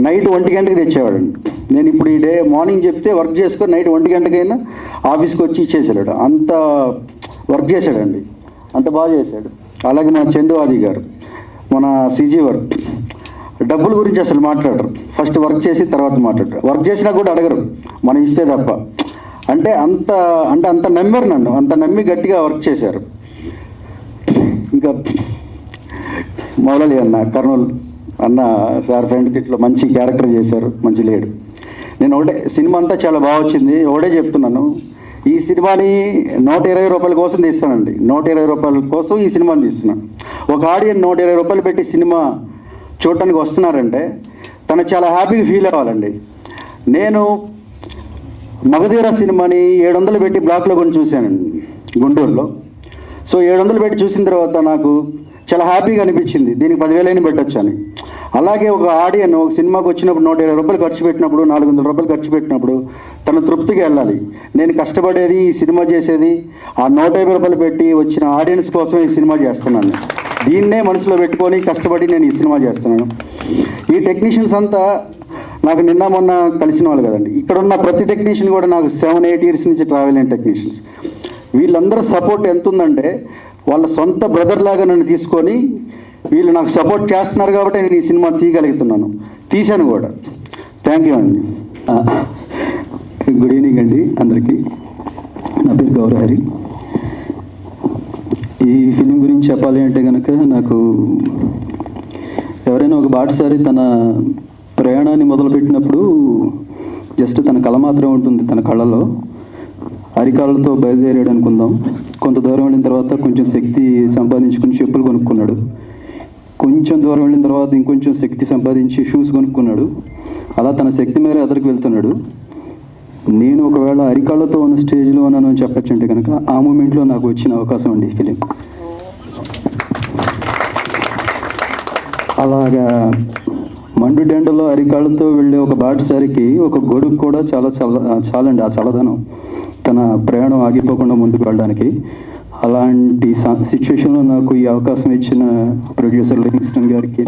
నైట్ 1 గంటకి తెచ్చేవాడండి. నేను ఇప్పుడు ఈ డే మార్నింగ్ చెప్తే వర్క్ చేసుకొని నైట్ 1 గంటకైనా ఆఫీస్కి వచ్చి ఇచ్చేసాడు. అంత వర్క్ చేశాడండి, అంత బాగా చేశాడు. అలాగే మన చందువాది గారు, మన సిజీ వర్క్, డబ్బుల గురించి అసలు మాట్లాడరు. ఫస్ట్ వర్క్ చేసి తర్వాత మాట్లాడరు. వర్క్ చేసినా కూడా అడగరు, మనం ఇస్తే తప్ప. అంటే అంత నమ్మారు నన్ను, అంత నమ్మి గట్టిగా వర్క్ చేశారు. ఇంకా మౌలలి అన్న, కర్నూలు అన్న సార్ ఫ్రెండ్ ఇట్లా మంచి క్యారెక్టర్ చేశారు, మంచి లేడు. నేను ఒకటే, సినిమా అంతా చాలా బాగా వచ్చింది. ఒకటే చెప్తున్నాను, ఈ సినిమాని 120 రూపాయల కోసం తీస్తానండి. 120 రూపాయల కోసం ఈ సినిమాని తీస్తున్నాను. ఒక ఆడియన్స్ 120 రూపాయలు పెట్టి సినిమా చూడటానికి వస్తున్నారంటే తను చాలా హ్యాపీగా ఫీల్ అవ్వాలండి. నేను మగధీర సినిమాని 700 పెట్టి బ్లాక్లో కొని చూశానండి గుంటూరులో. సో 700 పెట్టి చూసిన తర్వాత నాకు చాలా హ్యాపీగా అనిపించింది, దీనికి 10,000 అయినా పెట్టచ్చు అని. అలాగే ఒక ఆడియన్ ఒక సినిమాకి వచ్చినప్పుడు 120 రూపాయలు ఖర్చు పెట్టినప్పుడు, 400 రూపాయలు ఖర్చు పెట్టినప్పుడు తను తృప్తిగా వెళ్ళాలి. నేను కష్టపడేది, ఈ సినిమా చేసేది ఆ 150 రూపాయలు పెట్టి వచ్చిన ఆడియన్స్ కోసం ఈ సినిమా చేస్తున్నాను. దీన్నే మనసులో పెట్టుకొని కష్టపడి నేను ఈ సినిమా చేస్తున్నాను. ఈ టెక్నీషియన్స్ అంతా నాకు నిన్న మొన్న కలిసిన వాళ్ళు కదండి. ఇక్కడ ఉన్న ప్రతి టెక్నీషియన్ కూడా నాకు 7-8 ఇయర్స్ నుంచి ట్రావెల్ అయిన టెక్నీషియన్స్. వీళ్ళందరూ సపోర్ట్ ఎంత ఉందంటే వాళ్ళ సొంత బ్రదర్ లాగా నన్ను తీసుకొని వీళ్ళు నాకు సపోర్ట్ చేస్తున్నారు కాబట్టి నేను ఈ సినిమా తీయగలుగుతున్నాను, తీశాను కూడా. థ్యాంక్ యూ అండి. గుడ్ ఈవినింగ్ అండి అందరికీ. నా పేరు గౌరహరి. ఈ ఫిలిం గురించి చెప్పాలి అంటే కనుక, నాకు ఎవరైనా ఒక బాటసారి తన ప్రయాణాన్ని మొదలుపెట్టినప్పుడు జస్ట్ తన కళ మాత్రం ఉంటుంది తన కళలో. అరికాళ్ళతో బయలుదేరాడు అనుకుందాం. కొంత దూరం వెళ్ళిన తర్వాత కొంచెం శక్తి సంపాదించుకుని చెప్పులు కొనుక్కున్నాడు. కొంచెం దూరం వెళ్ళిన తర్వాత ఇంకొంచెం శక్తి సంపాదించి షూస్ కొనుక్కున్నాడు. అలా తన శక్తి మేర ఎదరికి వెళ్తున్నాడు. నేను ఒకవేళ అరికాళ్ళతో ఉన్న స్టేజ్లో ఉన్నాను అని చెప్పచ్చు అంటే కనుక ఆ మూమెంట్లో నాకు వచ్చిన అవకాశం అండి ఈ ఫిలిం. అలాగా మండు డెండలో అరికాళ్ళతో వెళ్ళే ఒక బాటసారికి ఒక గొడుగు కూడా చాలండి ఆ చల్లదనం తన ప్రయాణం ఆగిపోకుండా ముందుకు వెళ్ళడానికి. అలాంటి సిచ్యువేషన్లో నాకు ఈ అవకాశం ఇచ్చిన ప్రొడ్యూసర్ లివింగ్స్టన్ గారికి,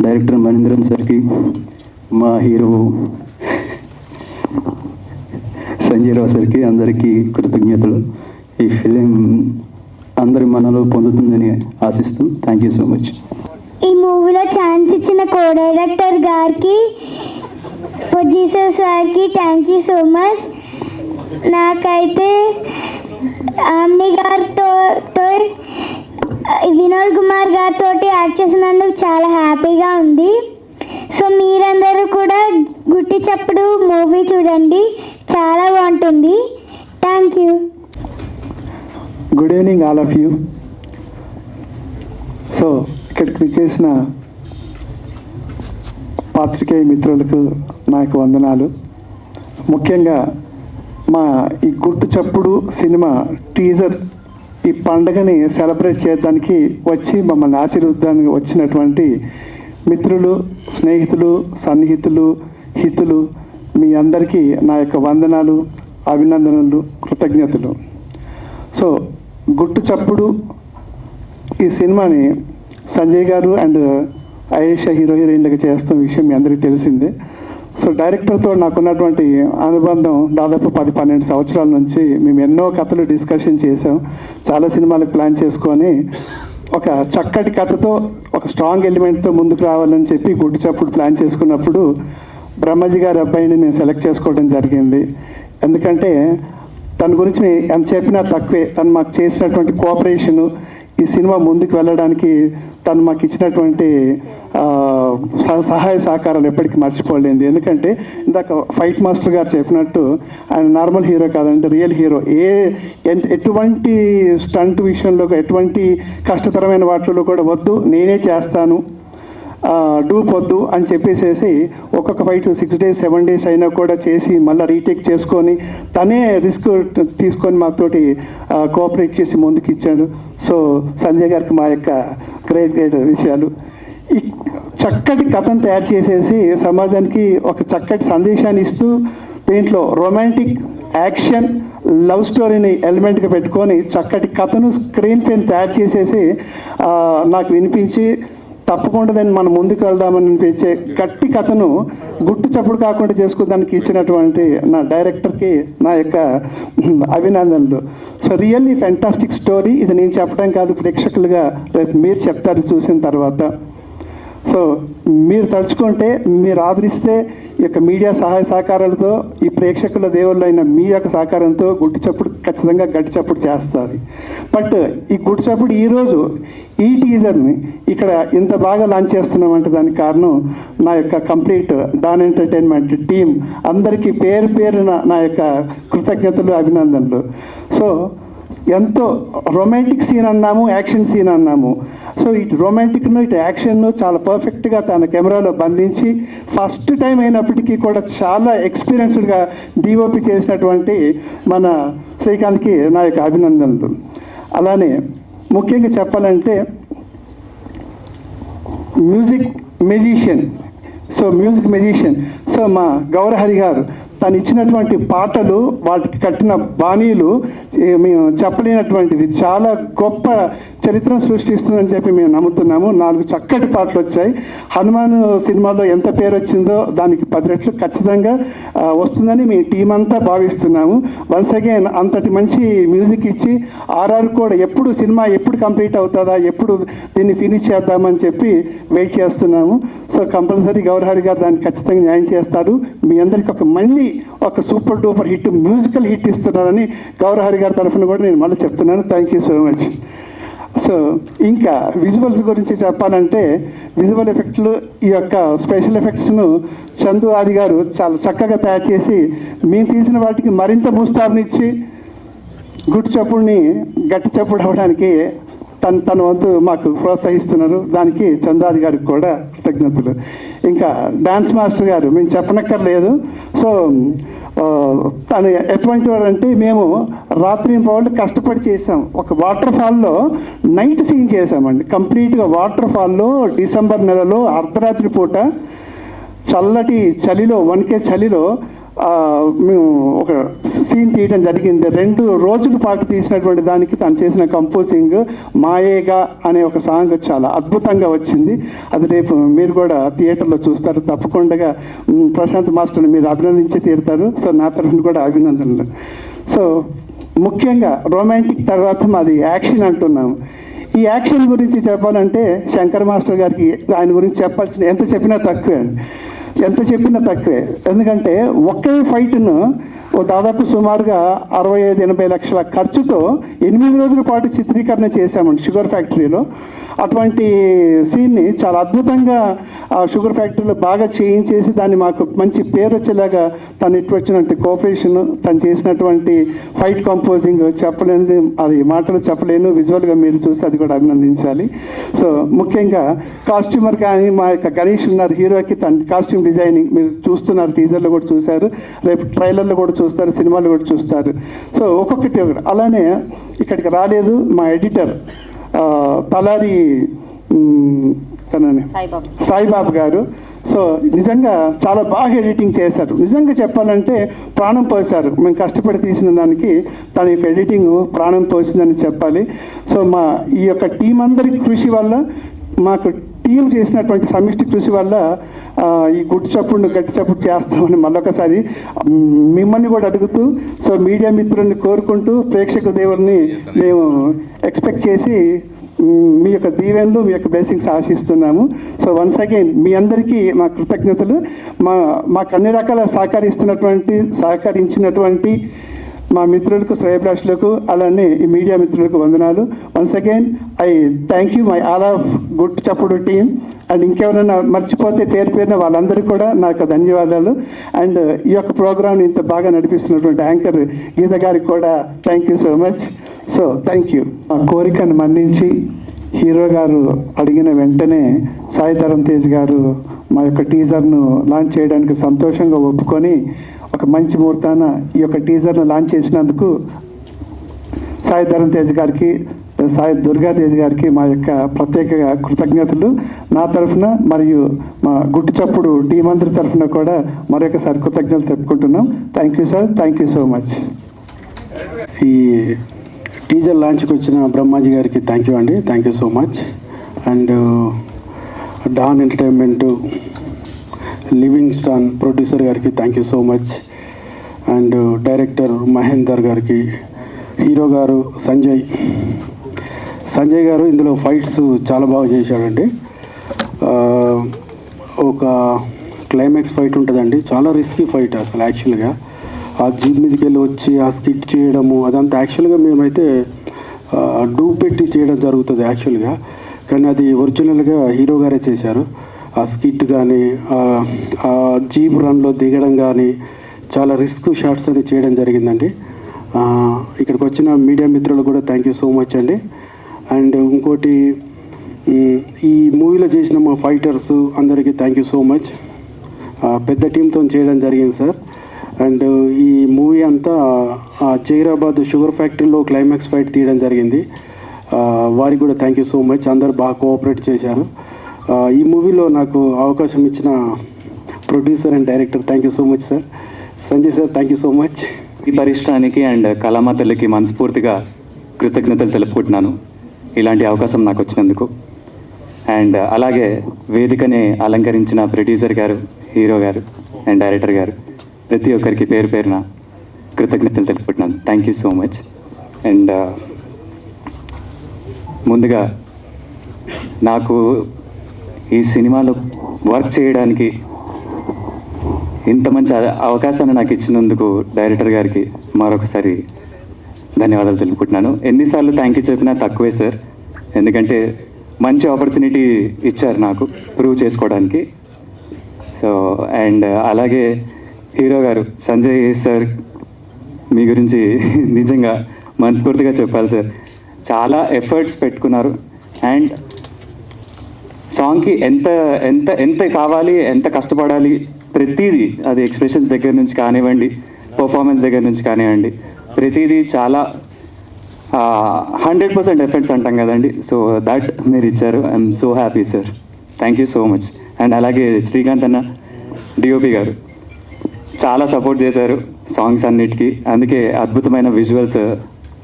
డైరెక్టర్ మనీంద్రన్ సార్కి, మా హీరో సంజయ్ రావు సార్కి అందరికీ కృతజ్ఞతలు. ఈ ఫిలిం అందరి మనలో పొందుతుందని ఆశిస్తూ థ్యాంక్ యూ సో మచ్. ఈ మూవీలో ఛాన్స్ ఇచ్చిన కో డైరెక్టర్ గారికి, ప్రొడ్యూసర్ సార్కి థ్యాంక్ యూ సో మచ్. నాకైతే ఆమ్ని గారితో వినోద్ కుమార్ గారితో యాక్ట్ చేసినందుకు చాలా హ్యాపీగా ఉంది. సో మీరందరూ కూడా గుట్టి చప్పుడు మూవీ చూడండి, చాలా బాగుంటుంది. Thank you. Good evening all of you. So ఇక్కడికి విచ్చేసిన పాత్రికేయ మిత్రులకు నాకు వందనాలు. ముఖ్యంగా మా ఈ గుట్టు చప్పుడు సినిమా టీజర్ ఈ పండుగని సెలబ్రేట్ చేయడానికి వచ్చి మమ్మల్ని ఆశీర్వదానికి వచ్చినటువంటి మిత్రులు, స్నేహితులు, సన్నిహితులు, హితులు మీ అందరికీ నా యొక్క వందనాలు, అభినందనలు, కృతజ్ఞతలు. సో గుట్టు చప్పుడు ఈ సినిమాని సంజయ్ గారు అండ్ ఆయేషా హీరోయిన్లకు చేస్తున్న విషయం మీ అందరికీ తెలిసిందే. సో డైరెక్టర్తో నాకున్నటువంటి అనుబంధం దాదాపు 10-12 సంవత్సరాల నుంచి మేము ఎన్నో కథలు డిస్కషన్ చేసాం. చాలా సినిమాలకు ప్లాన్ చేసుకొని ఒక చక్కటి కథతో ఒక స్ట్రాంగ్ ఎలిమెంట్తో ముందుకు రావాలని చెప్పి గుడ్డు చప్పుడు ప్లాన్ చేసుకున్నప్పుడు బ్రహ్మజీ గారి అబ్బాయిని నేను సెలెక్ట్ చేసుకోవడం జరిగింది. ఎందుకంటే తన గురించి ఎంత చెప్పినా తక్కువే. తను మాకు చేసినటువంటి కోఆపరేషను, ఈ సినిమా ముందుకు వెళ్ళడానికి తను మాకు ఇచ్చినటువంటి సహాయ సహకారాలు ఎప్పటికీ మర్చిపోలేదు. ఎందుకంటే ఇందాక ఫైట్ మాస్టర్ గారు చెప్పినట్టు ఆయన నార్మల్ హీరో కాదంటే రియల్ హీరో. ఎటువంటి స్టంట్ విషయంలో ఎటువంటి కష్టతరమైన వాటిలో కూడా వద్దు నేనే చేస్తాను, డూప్ వద్దు అని చెప్పేసేసి ఒక్కొక్క ఫైట్ 6 days 7 days అయినా కూడా చేసి మళ్ళీ రీటేక్ చేసుకొని తనే రిస్క్ తీసుకొని మాతోటి కోఆపరేట్ చేసి ముందుకు ఇచ్చాడు. సో సంజయ్ గారికి మా యొక్క గ్రేట్ విషయాలు. ఈ చక్కటి కథను తయారు చేసేసి సమాజానికి ఒక చక్కటి సందేశాన్ని ఇస్తూ దీంట్లో రొమాంటిక్ యాక్షన్ లవ్ స్టోరీని ఎలిమెంట్గా పెట్టుకొని చక్కటి కథను స్క్రీన్ పైన తయారు చేసేసి నాకు వినిపించి తప్పకుండా దాన్ని మనం ముందుకు వెళ్దామని అనిపించే గట్టి కథను గుట్టు చప్పుడు కాకుండా చేసుకోవడానికి ఇచ్చినటువంటి నా డైరెక్టర్కి నా యొక్క అభినందనలు. So really fantastic story. ఇది నేను చెప్పడం కాదు, ప్రేక్షకులుగా రేపు మీరు చెప్తారు చూసిన తర్వాత. సో మీరు తలుచుకుంటే, మీరు ఆదరిస్తే ఈ యొక్క మీడియా సహాయ సహకారాలతో, ఈ ప్రేక్షకుల దేవుళ్ళైన మీ యొక్క సహకారంతో గుట్టు చప్పుడు ఖచ్చితంగా గట్టి చప్పుడు చేస్తుంది. బట్ ఈ గుట్టు చప్పుడు ఈరోజు ఈ టీజర్ని ఇక్కడ ఇంత బాగా లాంచ్ చేస్తున్నామంటే దానికి కారణం నా యొక్క కంప్లీట్ డాన్ ఎంటర్టైన్మెంట్ టీం అందరికీ పేరు పేరున నా యొక్క కృతజ్ఞతలు, అభినందనలు. సో ఎంతో రొమాంటిక్ సీన్ అన్నాము, యాక్షన్ సీన్ అన్నాము. సో ఇటు రొమాంటిక్ను ఇటు యాక్షన్ను చాలా పర్ఫెక్ట్గా తన కెమెరాలో బంధించి ఫస్ట్ టైం అయినప్పటికీ కూడా చాలా ఎక్స్పీరియన్స్డ్గా డిఓపి చేసినటువంటి మన శ్రీకాంత్కి నా యొక్క అభినందనలు. అలానే ముఖ్యంగా చెప్పాలంటే మ్యూజిక్ మెజిషియన్. సో మా గౌరహరి గారు తను ఇచ్చినటువంటి పాటలు, వాటికి కట్టిన బాణీలు మేము చెప్పలేనటువంటిది, చాలా గొప్ప చరిత్రను సృష్టిస్తుందని చెప్పి మేము నమ్ముతున్నాము. 4 చక్కటి పాటలు వచ్చాయి. హనుమాన్ సినిమాలో ఎంత పేరు వచ్చిందో దానికి 10 రెట్లు ఖచ్చితంగా వస్తుందని మీ టీం అంతా భావిస్తున్నాము. వన్స్ అగైన్ అంతటి మంచి మ్యూజిక్ ఇచ్చి ఆర్ఆర్ కూడా సినిమా ఎప్పుడు కంప్లీట్ అవుతుందా, ఎప్పుడు దీన్ని ఫినిష్ చేద్దామని చెప్పి వెయిట్ చేస్తున్నాము. సో కంపల్సరీ గౌరహరి గారు దాన్ని ఖచ్చితంగా న్యాయం చేస్తారు. మీ అందరికీ మళ్ళీ ఒక super duper hit, musical hit ఇస్తున్నారని గౌరహరి గారి తరఫున కూడా నేను మళ్ళీ చెప్తున్నాను. Thank you so much. So ఇంకా విజువల్స్ గురించి చెప్పాలంటే విజువల్ ఎఫెక్ట్లు, ఈ యొక్క స్పెషల్ ఎఫెక్ట్స్ను చందు ఆది గారు చాలా చక్కగా తయారు చేసి మేము తీసిన వాటికి మరింత ముస్తాబునిచ్చి గుట్టు చప్పుడిని గట్టి చప్పుడు అవడానికి తన వంతు మాకు ప్రోత్సహిస్తున్నారు. దానికి చందాది గారికి కూడా కృతజ్ఞతలు. ఇంకా డాన్స్ మాస్టర్ గారు మేము చెప్పనక్కర్లేదు. సో తను ఎటువంటి వాడు అంటే, మేము రాత్రి పౌళ్ళు కష్టపడి చేసాం. ఒక వాటర్ ఫాల్లో నైట్ సీన్ చేసామండి. కంప్లీట్గా వాటర్ ఫాల్లో డిసెంబర్ నెలలో అర్ధరాత్రి పూట చల్లటి చలిలో, వణికే చలిలో మేము ఒక సీన్ తీయడం జరిగింది. 2 రోజుల పాటు తీసినటువంటి దానికి తను చేసిన కంపోజింగ్ మాయేగా అనే ఒక సాంగ్ చాలా అద్భుతంగా వచ్చింది. అది రేపు మీరు కూడా థియేటర్లో చూస్తారు. తప్పకుండా ప్రశాంత్ మాస్టర్ని మీరు అభినందించి తీరుతారు. సో నా తరఫున కూడా అభినందనలు. సో ముఖ్యంగా రొమాంటిక్ తర్వాత మాది యాక్షన్ అంటున్నాము. ఈ యాక్షన్ గురించి చెప్పాలంటే శంకర్ మాస్టర్ గారికి ఆయన గురించి చెప్పాల్సిన ఎంత చెప్పినా తక్కువే. ఎందుకంటే ఒకే ఫైట్ను దాదాపు సుమారుగా 65-80 లక్షల ఖర్చుతో 8 రోజుల పాటు చిత్రీకరణ చేశామండి షుగర్ ఫ్యాక్టరీలో. అటువంటి సీన్ని చాలా అద్భుతంగా షుగర్ ఫ్యాక్టరీలో బాగా చేయించేసి దాన్ని మాకు మంచి పేరు వచ్చేలాగా తను ఇటు వచ్చినటువంటి కోఆపరేషన్, తను చేసినటువంటి ఫైట్ కంపోజింగ్ చెప్పలేనిది, అది మాటలు చెప్పలేను. విజువల్గా మీరు చూసి అది కూడా అభినందించాలి. సో ముఖ్యంగా కాస్ట్యూమర్ కానీ మా యొక్క గణేష్ ఉన్నారు, హీరోకి తన కాస్ట్యూమ్ డిజైనింగ్ మీరు చూస్తున్నారు, టీజర్లో కూడా చూశారు, రేపు ట్రైలర్లో కూడా చూస్తారు, సినిమాలు కూడా చూస్తారు. సో ఒక్కొక్కటి. అలానే ఇక్కడికి రాలేదు మా ఎడిటర్ తలారి సాయిబాబు గారు. సో నిజంగా చాలా బాగా ఎడిటింగ్ చేశారు. నిజంగా చెప్పాలంటే ప్రాణం పోశారు. మేము కష్టపడి తీసిన దానికి తన యొక్క ఎడిటింగ్ ప్రాణం పోసిందని చెప్పాలి. సో మా ఈ యొక్క టీం అందరి కృషి వల్ల, మాకు టీం చేసినటువంటి సమిష్టి కృషి వల్ల ఈ గుట్టు చప్పుడు గట్టి చప్పుడు చేస్తామని మళ్ళొకసారి మిమ్మల్ని కూడా అడుగుతూ, సో మీడియా మిత్రుల్ని కోరుకుంటూ, ప్రేక్షక దేవుల్ని మేము ఎక్స్పెక్ట్ చేసి మీ యొక్క దీవెనలు, మీ యొక్క బ్లెస్సింగ్స్ ఆశిస్తున్నాము. సో వన్స్ అగైన్ మీ అందరికీ మా కృతజ్ఞతలు. మాకు అన్ని రకాల సహకరించినటువంటి మా మిత్రులకు, శ్రేయభిలాషులకు, అలానే ఈ మీడియా మిత్రులకు వందనాలు. Once again I thank you my all of గుట్టు చప్పుడు టీమ్ అండ్ ఇంకెవరైనా మర్చిపోతే పేరు పేరున వాళ్ళందరికీ కూడా నాకు ధన్యవాదాలు. అండ్ ఈ యొక్క ప్రోగ్రామ్ని ఇంత బాగా నడిపిస్తున్నటువంటి యాంకర్ గీత గారికి కూడా thank you so much. So thank you. మా కోరికను మన్నించి హీరో గారు అడిగిన వెంటనే సాయి ధరమ్ తేజ్ గారు మా యొక్క టీజర్ను లాంచ్ చేయడానికి సంతోషంగా ఒప్పుకొని ఒక మంచి ముహూర్తాన ఈ యొక్క టీజర్ను లాంచ్ చేసినందుకు సాయి ధరమ్ తేజ్ గారికి, సాయి దుర్గా తేజ్ గారికి మా యొక్క ప్రత్యేక కృతజ్ఞతలు నా తరఫున మరియు మా గుట్టు చప్పుడు టీం అందరి తరఫున కూడా మరొకసారి కృతజ్ఞతలు చెప్పుకుంటున్నాం. Thank you sir, thank you so much. ఈ టీజర్ లాంచ్కి వచ్చిన బ్రహ్మాజీ గారికి థ్యాంక్ యూ అండి, thank you so much. And డాన్ ఎంటర్టైన్మెంట్ లివింగ్ స్టాన్ ప్రొడ్యూసర్ గారికి thank you so much. And director Mahender గారికి, హీరో గారు సంజయ్ గారు ఇందులో ఫైట్స్ చాలా బాగా చేశాడండి. ఒక క్లైమాక్స్ ఫైట్ ఉంటుందండి, చాలా రిస్కీ ఫైట్ అసలు. యాక్చువల్గా ఆ జీప్ మీదకి వెళ్ళి వచ్చి ఆ స్కిట్ చేయడము అదంతా యాక్చువల్గా మేమైతే డూ పెట్టి చేయడం జరుగుతుంది యాక్చువల్గా, కానీ అది ఒరిజినల్గా హీరో గారే చేశారు. ఆ స్కిట్ కానీ ఆ జీప్ రన్లో దిగడం కానీ చాలా రిస్క్ షాట్స్ అని చేయడం జరిగిందండి. ఇక్కడికి వచ్చిన మీడియా మిత్రులు కూడా థ్యాంక్ యూ సో మచ్ అండి. అండ్ ఇంకోటి, ఈ మూవీలో చేసిన మా ఫైటర్స్ అందరికీ థ్యాంక్ యూ సో మచ్. పెద్ద టీంతో చేయడం జరిగింది సార్. అండ్ ఈ మూవీ అంతా జైరాబాద్ షుగర్ ఫ్యాక్టరీలో క్లైమాక్స్ ఫైట్ తీయడం జరిగింది. వారికి కూడా థ్యాంక్ యూ సో మచ్. అందరు బాగా కోఆపరేట్ చేశారు. ఈ మూవీలో నాకు అవకాశం ఇచ్చిన producer and director thank you so much sir. Sanjay sir thank you so much. ఈ పరిశ్రమానికి అండ్ కళామాతలకి మనస్ఫూర్తిగా కృతజ్ఞతలు తెలుపుకుంటున్నాను ఇలాంటి అవకాశం నాకు వచ్చినందుకు. అండ్ అలాగే వేదికని అలంకరించిన ప్రొడ్యూసర్ గారు, హీరో గారు అండ్ డైరెక్టర్ గారు ప్రతి ఒక్కరికి పేరు పేరున కృతజ్ఞతలు తెలుపుకుంటున్నాను. Thank you so much. And ముందుగా నాకు ఈ సినిమాలో వర్క్ చేయడానికి ఇంత మంచి అవకాశాన్ని నాకు ఇచ్చినందుకు డైరెక్టర్ గారికి మరొకసారి ధన్యవాదాలు తెలుపుకుంటున్నాను. ఎన్నిసార్లు థ్యాంక్ యూ చెప్పినా తక్కువే సార్, ఎందుకంటే మంచి ఆపర్చునిటీ ఇచ్చారు నాకు ప్రూవ్ చేసుకోవడానికి. సో అండ్ అలాగే హీరో గారు సంజయ్ సార్, మీ గురించి నిజంగా మనస్ఫూర్తిగా చెప్పాలి సార్. చాలా ఎఫర్ట్స్ పెట్టుకున్నారు అండ్ సాంగ్కి ఎంత ఎంత ఎంత కావాలి, ఎంత కష్టపడాలి, ప్రతిదీ అది ఎక్స్ప్రెషన్స్ దగ్గర నుంచి కానివ్వండి, పర్ఫార్మెన్స్ దగ్గర నుంచి కానివ్వండి, ప్రతిదీ చాలా 100% ఎఫర్ట్స్ అంటాం కదండి. సో దట్ మీరు ఇచ్చారు. I'm so happy sir, thank you so much. And అలాగే శ్రీకాంత్ అన్న డిఓపి గారు చాలా సపోర్ట్ చేశారు సాంగ్స్ అన్నిటికీ, అందుకే అద్భుతమైన విజువల్స్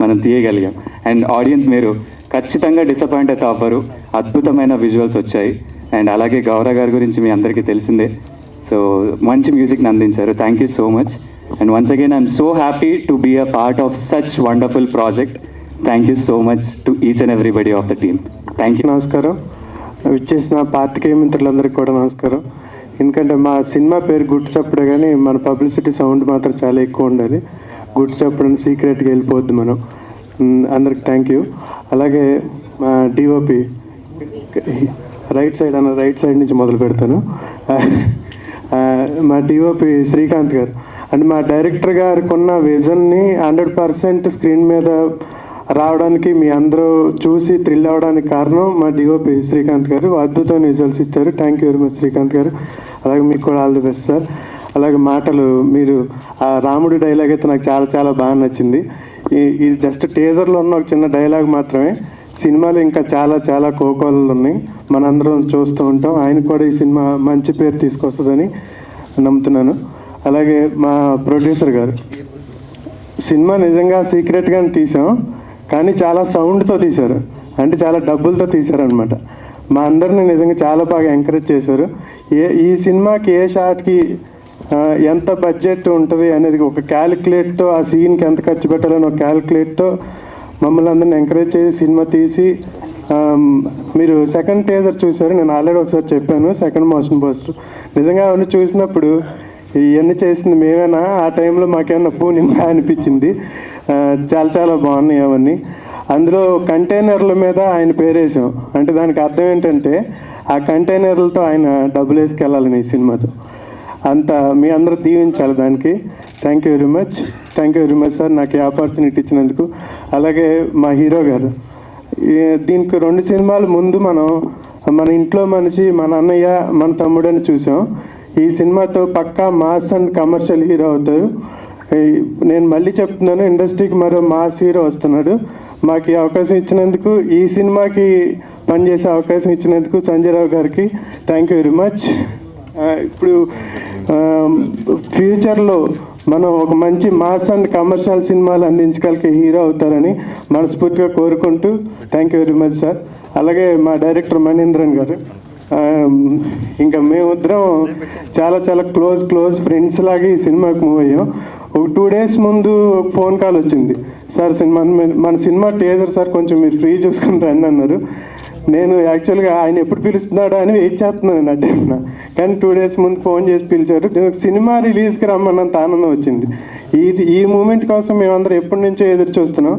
మనం తీయగలిగాం. అండ్ ఆడియన్స్ మీరు ఖచ్చితంగా డిసప్పాయింట్ అయితే అవ్వరు, అద్భుతమైన విజువల్స్ వచ్చాయి. అండ్ అలాగే గౌరవ్ గారి గురించి మీ అందరికీ తెలిసిందే, సో మంచి మ్యూజిక్ని అందించారు. Thank you so much. And once again I'm so happy to be a part of such wonderful project. Thank you so much to each and everybody of the team. Thank you. నమస్కారం. విచ్చేసిన పాత్రికేయ మిత్రులందరికీ కూడా నమస్కారం. ఎందుకంటే మా cinema పేరు గుట్టు చప్పుడే, కానీ మన పబ్లిసిటీ సౌండ్ మాత్రం చాలా ఎక్కువ ఉండాలి. గుట్టు చప్పుడని సీక్రెట్గా వెళ్ళిపోద్ది మనం. అందరికి థ్యాంక్ యూ. అలాగే మా డిఓపి రైట్ సైడ్ నుంచి మొదలు పెడతాను. మా డిఓపి శ్రీకాంత్ గారు అండ్ మా డైరెక్టర్ గారికి ఉన్న విజన్ని 100% స్క్రీన్ మీద రావడానికి, మీ అందరూ చూసి థ్రిల్ అవ్వడానికి కారణం మా డిఓపి శ్రీకాంత్ గారు. అద్భుతమైన విజువల్స్ ఇచ్చారు. Thank you very much Srikanth గారు. అలాగే మీకు కూడా ఆల్ ది బెస్ట్ సార్. అలాగే మాటలు, మీరు ఆ రాముడి డైలాగ్ అయితే నాకు చాలా చాలా బాగా నచ్చింది. ఇది జస్ట్ టీజర్లో ఉన్న ఒక చిన్న డైలాగ్ మాత్రమే. సినిమాలు ఇంకా చాలా చాలా కోకోలు ఉన్నాయి, మనందరం చూస్తూ ఉంటాం. ఆయన కూడా ఈ సినిమా మంచి పేరు తీసుకొస్తుందని నమ్ముతున్నాను. అలాగే మా ప్రొడ్యూసర్ గారు, సినిమా నిజంగా సీక్రెట్గానే తీసాం, కానీ చాలా సౌండ్తో తీశారు, అంటే చాలా డబ్బులతో తీశారనమాట. మా అందరిని నిజంగా చాలా బాగా ఎంకరేజ్ చేశారు. ఈ సినిమాకి ఏ షాట్కి ఎంత బడ్జెట్ ఉంటుంది అనేది ఒక క్యాలిక్యులేట్తో, ఆ సీన్కి ఎంత ఖర్చు పెట్టాలని ఒక క్యాలిక్యులేట్తో మమ్మల్ని అందరిని ఎంకరేజ్ చేసి సినిమా తీసి, మీరు సెకండ్ టీజర్ చూశారు, నేను ఆల్రెడీ ఒకసారి చెప్పాను, సెకండ్ మోషన్ పోస్టర్. నిజంగా అవన్నీ చూసినప్పుడు ఇవన్నీ చేసింది మేమేనా, ఆ టైంలో మాకేమన్నా పూనిందా అనిపించింది. చాలా చాలా బాగున్నాయి అవన్నీ. అందులో కంటైనర్ల మీద ఆయన పేరేసాం, అంటే దానికి అర్థం ఏంటంటే ఆ కంటైనర్లతో ఆయన డబ్బులు వేసుకెళ్ళాలని ఈ సినిమాతో. అంత మీ అందరూ దీవించాలి దానికి. Thank you very much sir నాకు ఈ ఆపర్చునిటీ ఇచ్చినందుకు. అలాగే మా హీరో గారు, దీనికి 2 సినిమాలు ముందు మన ఇంట్లో మనిషి, మన అన్నయ్య, మన తమ్ముడు అని చూసాం. ఈ సినిమాతో పక్కా మాస్ అండ్ కమర్షియల్ హీరో అవుతారు. నేను మళ్ళీ చెప్తున్నాను, ఇండస్ట్రీకి మరో మాస్ హీరో వస్తున్నాడు. మాకు ఈ అవకాశం ఇచ్చినందుకు, ఈ సినిమాకి పనిచేసే అవకాశం ఇచ్చినందుకు సంజయ్ రావు గారికి థ్యాంక్ యూ వెరీ మచ్. ఇప్పుడు ఫ్యూచర్లో మనం ఒక మంచి మాస్ అండ్ కమర్షియల్ సినిమాలు అందించగలిగే హీరో అవుతారని మనస్ఫూర్తిగా కోరుకుంటూ thank you very much sir. అలాగే మా డైరెక్టర్ మణీంద్రన్ గారు, ఇంకా మేమిద్దరం చాలా చాలా క్లోజ్ ఫ్రెండ్స్ లాగా ఈ సినిమాకి మూవ్ అయ్యాం. ఒక 2 days ముందు ఫోన్ కాల్ వచ్చింది, సార్ మన సినిమా టీజర్ సార్ కొంచెం మీరు ఫ్రీ చూసుకుని రండి అన్నారు. నేను యాక్చువల్గా ఆయన ఎప్పుడు పిలుస్తున్నాడా అని వెయిట్ చేస్తున్నాను అంటే, కానీ 2 days ముందు ఫోన్ చేసి పిలిచారు. సినిమా రిలీజ్కి రమ్మన్నంత ఆనందం వచ్చింది. ఈ మూమెంట్ కోసం మేమందరం ఎప్పటి నుంచో ఎదురు చూస్తున్నాం.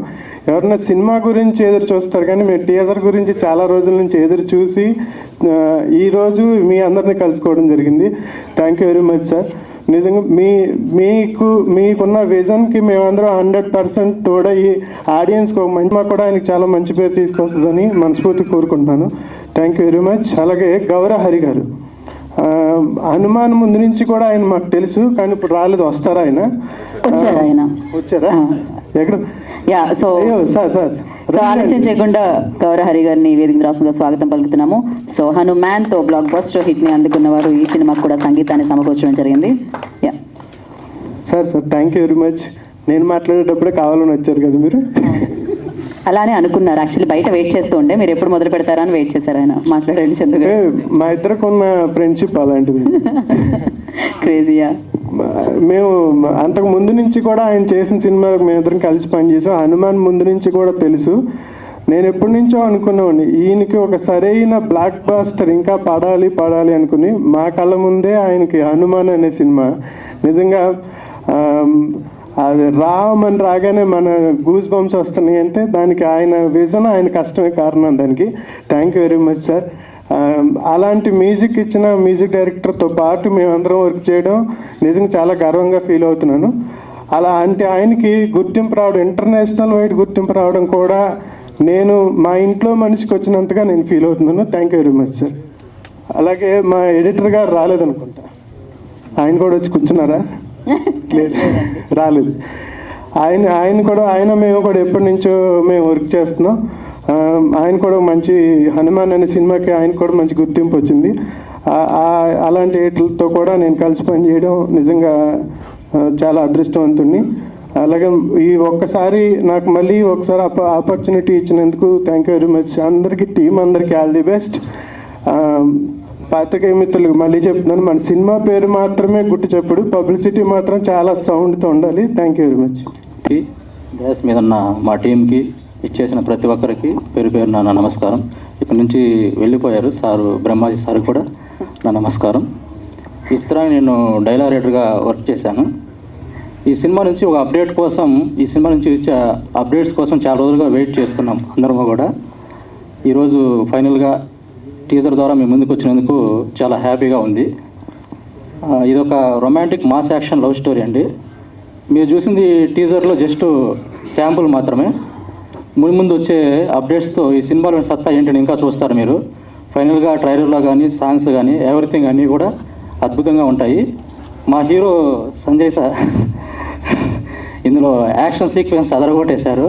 ఎవరన్నా సినిమా గురించి ఎదురు చూస్తారు, కానీ మేము టీజర్ గురించి చాలా రోజుల నుంచి ఎదురు చూసి ఈరోజు మీ అందరినీ కలుసుకోవడం జరిగింది. Thank you very much sir. నిజంగా మీకున్న విజన్కి మేమందరం 100% తోడయ్యి ఆడియన్స్కి ఒక మంచి కూడా ఆయనకి చాలా మంచి పేరు తీసుకొస్తుందని మనస్ఫూర్తి కోరుకుంటున్నాను. Thank you very much. అలాగే గౌరహరి గారు, హనుమాన్ ముందు నుంచి కూడా ఆయన మాకు తెలుసు, కానీ ఇప్పుడు రాలేదు. వస్తారా ఆయన? వచ్చారా? ఎక్కడ? యా, సో ఆలస్యం చేయకుండా గౌరహరి గారిని వేదిక రాసుగా స్వాగతం పలుకుతున్నాము. సో హనుమాన్తో బ్లాక్ బస్టర్ హిట్ని అందుకున్నవారు ఈ సినిమాకు కూడా సంగీతాన్ని సమకూర్చడం జరిగింది. Yeah sir thank you very much. నేను మాట్లాడేటప్పుడే కావాలని వచ్చారు కదా మీరు? అలానే అనుకున్నారు. యాక్చువల్లీ బయట వెయిట్ చేస్తూ ఉండే మీరు ఎప్పుడు మొదలు పెడతారా అని వెయిట్ చేశారు. ఆయన మాట్లాడండి చందు గారు. మా ఇద్దరికి ఉన్న ఫ్రెండ్షిప్ అలాంటిది. క్రేజీయా. మేము అంతకు ముందు నుంచి కూడా ఆయన చేసిన సినిమాలకు మేమిద్దరం కలిసి పనిచేసాం. హనుమాన్ ముందు నుంచి కూడా తెలుసు. నేను ఎప్పటి నుంచో అనుకున్నామండి, ఈయనకి ఒక సరైన బ్లాక్ బాస్టర్ ఇంకా పడాలి అనుకుని మా కళ్ళ ముందే ఆయనకి హనుమాన్ అనే సినిమా నిజంగా అది రామ్ అని రాగానే మన గూస్ బంప్స్ వస్తున్నాయి అంటే దానికి ఆయన విజన్, ఆయన కష్టమే కారణం. దానికి thank you very much sir. అలాంటి మ్యూజిక్ ఇచ్చిన మ్యూజిక్ డైరెక్టర్తో పాటు మేమందరం వర్క్ చేయడం నిజంగా చాలా గర్వంగా ఫీల్ అవుతున్నాను. అలా అంటే ఆయనకి గుర్తింపు రావడం, ఇంటర్నేషనల్ వైడ్ గుర్తింపు రావడం కూడా నేను మా ఇంట్లో మనిషికి వచ్చినంతగా నేను ఫీల్ అవుతున్నాను. Thank you very much sir. అలాగే మా ఎడిటర్ గారు రాలేదనుకుంటా, ఆయన కూడా వచ్చి కూర్చున్నారా? లేదు, రాలేదు. మేము కూడా ఎప్పటి నుంచో మేము వర్క్ చేస్తున్నాం. ఆయన కూడా మంచి హనుమాన్ అనే సినిమాకి ఆయన కూడా మంచి గుర్తింపు వచ్చింది. అలాంటి ఎడిటర్లతో కూడా నేను కలిసి పనిచేయడం నిజంగా చాలా అదృష్టవంతుడిని. అలాగే ఈ ఒక్కసారి నాకు మళ్ళీ ఒకసారి ఆపర్చునిటీ ఇచ్చినందుకు థ్యాంక్ యూ వెరీ మచ్. అందరికీ టీం అందరికీ ఆల్ ది బెస్ట్. పాత్రికేయ మిత్రులకు మళ్ళీ చెప్తున్నాను, మన సినిమా పేరు మాత్రమే గుర్తు చెప్పుడు, పబ్లిసిటీ మాత్రం చాలా సౌండ్తో ఉండాలి. Thank you very much. Gas మీద ఉన్న మా టీంకి ఇచ్చేసిన ప్రతి ఒక్కరికి పేరు పేరు నా నమస్కారం. ఇక్కడి నుంచి వెళ్ళిపోయారు సారు, బ్రహ్మాజీ సార్ కూడా నా నమస్కారం. ఈ చిత్రాన్ని నేను డైలారేటర్గా వర్క్ చేశాను. ఈ సినిమా నుంచి ఒక అప్డేట్ కోసం, ఈ సినిమా నుంచి ఇచ్చే అప్డేట్స్ కోసం చాలా రోజులుగా వెయిట్ చేస్తున్నాం అందరము కూడా. ఈరోజు ఫైనల్గా టీజర్ ద్వారా మేము ముందుకు వచ్చినందుకు చాలా హ్యాపీగా ఉంది. ఇది ఒక romantic mass action love story అండి. మీరు చూసింది టీజర్లో జస్ట్ శాంపుల్ మాత్రమే. ముందు వచ్చే అప్డేట్స్తో ఈ సినిమాలోని సత్తా ఏంటని ఇంకా చూస్తారు మీరు. ఫైనల్గా ట్రైలర్లో కానీ సాంగ్స్ కానీ ఎవ్రీథింగ్ అన్నీ కూడా అద్భుతంగా ఉంటాయి. మా హీరో సంజయ్ సార్ ఇందులో యాక్షన్ సీక్వెన్స్ అదరగొట్టేశారు.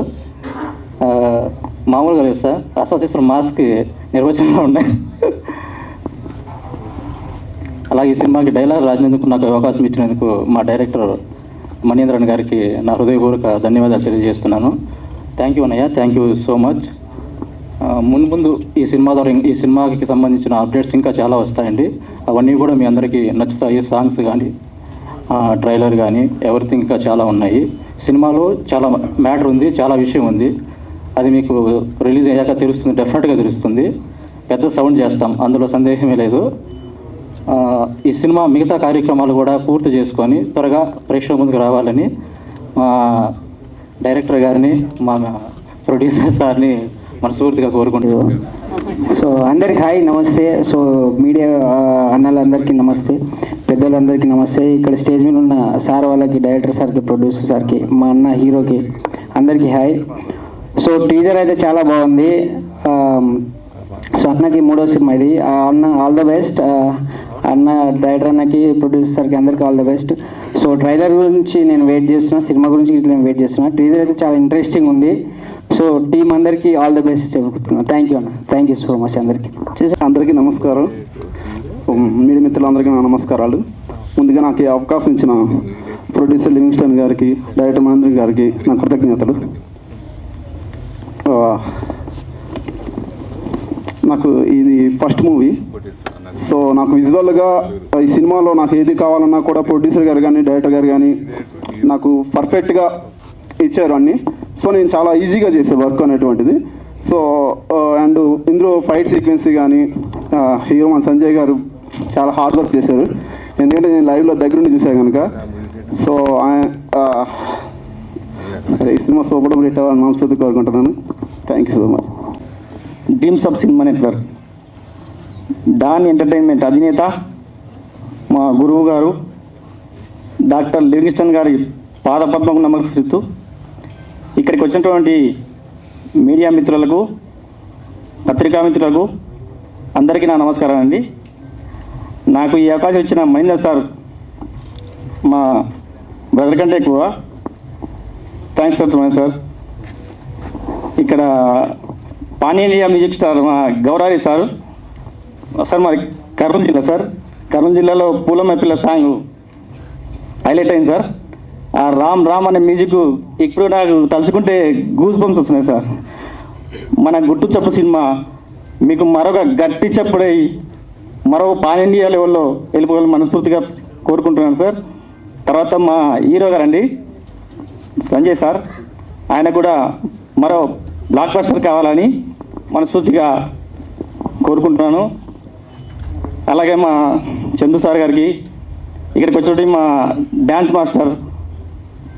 మామూలుగా లేదు సార్, అసలు మాస్కి నిర్వచనంలో ఉన్నాయి. అలాగే ఈ సినిమాకి డైలాగ్ రాసినందుకు నాకు అవకాశం ఇచ్చినందుకు మా డైరెక్టర్ మణీంద్రన్ గారికి నా హృదయపూర్వక ధన్యవాదాలు తెలియజేస్తున్నాను. థ్యాంక్ యూ అన్నయ్య, థ్యాంక్ యూ సో మచ్. ముందు ఈ సినిమా ద్వారా ఈ సినిమాకి సంబంధించిన అప్డేట్స్ ఇంకా చాలా వస్తాయండి. అవన్నీ కూడా మీ అందరికీ నచ్చుతాయి. సాంగ్స్ కానీ ట్రైలర్ కానీ ఎవ్రీథింగ్ ఇంకా చాలా ఉన్నాయి. సినిమాలో చాలా మ్యాటర్ ఉంది, చాలా విషయం ఉంది. అది మీకు రిలీజ్ అయ్యాక తెలుస్తుంది, డెఫినెట్గా తెలుస్తుంది. పెద్ద సౌండ్ చేస్తాం, అందులో సందేహమే లేదు. ఈ సినిమా మిగతా కార్యక్రమాలు కూడా పూర్తి చేసుకొని త్వరగా ప్రేక్షకుల ముందుకు రావాలని మా డైరెక్టర్ గారిని, మా ప్రొడ్యూసర్ సార్ని మనస్ఫూర్తిగా కోరుకుంటున్నాను. సో అందరికి హాయ్, నమస్తే. సో మీడియా అన్నలందరికీ నమస్తే, పెద్దలందరికీ నమస్తే. ఇక్కడ స్టేజ్ మీద ఉన్న సార్ వాళ్ళకి, డైరెక్టర్ సార్కి, ప్రొడ్యూసర్ సార్కి, మా అన్న హీరోకి అందరికీ హాయ్. సో టీజర్ అయితే చాలా బాగుంది. సో అన్నకి 3వ సినిమా ఇది. అన్న ఆల్ ద బెస్ట్. అన్న డైరెక్టర్ అన్నకి, ప్రొడ్యూసర్ సార్కి అందరికీ all the best. So trailer గురించి నేను వెయిట్ చేస్తున్నా, సినిమా గురించి నేను వెయిట్ చేస్తున్నా. టీజర్ అయితే చాలా ఇంట్రెస్టింగ్ ఉంది. సో టీం అందరికీ ఆల్ ద బెస్ట్ చెప్పుకుంటున్నాను. థ్యాంక్ యూ అన్న, థ్యాంక్ యూ సో మచ్ అందరికీ. అందరికీ నమస్కారం. మీడియా మిత్రులందరికీ నా నమస్కారాలు. ముందుగా నాకు ఈ అవకాశం ఇచ్చిన ప్రొడ్యూసర్ లివింగ్స్టన్ గారికి, డైరెక్టర్ మహేంద్ర గారికి నా కృతజ్ఞతలు. నాకు ఇది ఫస్ట్ మూవీ. సో నాకు విజువల్గా ఈ సినిమాలో నాకు ఏది కావాలన్నా కూడా ప్రొడ్యూసర్ గారు కానీ, డైరెక్టర్ గారు కానీ నాకు పర్ఫెక్ట్గా ఇచ్చారు అన్నీ. సో నేను చాలా ఈజీగా చేసే వర్క్ అనేటువంటిది. సో అండ్ ఇందులో ఫైట్ సీక్వెన్సీ కానీ హీరో మన సంజయ్ గారు చాలా హార్డ్ వర్క్ చేశారు. ఎందుకంటే నేను లైవ్లో దగ్గరుండి చూసాను కనుక. సో ఈ సినిమా సూపర్ హిట్ అవ్వాలని మనస్ఫూర్తిగా కోరుకుంటున్నాను. Thank you so much. Dreams of cinema network, Don entertainment అధినేత మా గురువు గారు డాక్టర్ లివింగ్స్టన్ గారి పాదపద్మకు నమస్కరిస్తూ ఇక్కడికి వచ్చినటువంటి మీడియా మిత్రులకు, పత్రికా మిత్రులకు అందరికీ నా నమస్కారం అండి. నాకు ఈ అవకాశం ఇచ్చిన మహేందర్ సార్ మా బ్రదర్ కంటే ఎక్కువ థ్యాంక్స్ చెప్తున్నాను సార్. ఇక్కడ పాన్ ఇండియా మ్యూజిక్ స్టార్ మా గౌరారి సార్ మాది కర్నూలు జిల్లా సార్. కర్నూలు జిల్లాలో పూలమ్మ పిల్ల సాంగ్ హైలైట్ అయింది సార్. ఆ రామ్ రామ్ అనే మ్యూజిక్ ఇప్పుడు నాకు తలుచుకుంటే గూస్ బంప్స్ వస్తున్నాయి సార్. మన గుట్టు చప్పు సినిమా మీకు మరొక గట్టి చప్పుడై మరో పాన్ ఇండియా లెవెల్లో వెళ్ళిపోవాలని మనస్ఫూర్తిగా కోరుకుంటున్నాను సార్. తర్వాత మా హీరో గారండి సంజయ్ సార్, ఆయన కూడా మరో బ్లాక్ బస్టర్ కావాలని మనస్ఫూర్తిగా కోరుకుంటున్నాను. అలాగే మా చందు సార్ గారికి, ఇక్కడికి వచ్చేటి మా డ్యాన్స్ మాస్టర్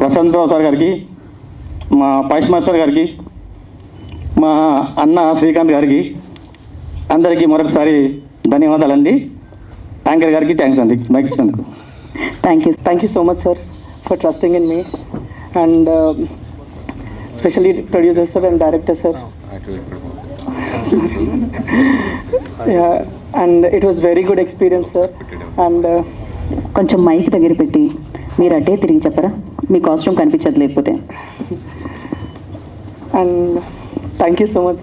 వసంతరావు సార్ గారికి, మా పైస్ మాస్టర్ గారికి, మా అన్న శ్రీకాంత్ గారికి అందరికీ మరొకసారి ధన్యవాదాలండి. యాంకర్ గారికి థ్యాంక్స్ అండి మైక్ ఇచ్చినందుకు. Thank you so much, sir, for trusting in me, and especially producer sir and director sir. Yeah, and it was very good experience, sir. And కొంచెం మైక్ దగ్గర పెట్టి మీరు అటే తిరిగి చెప్పరా, మీ కాస్ట్యూమ్ కనిపించదు లేకపోతే. and thank you so much.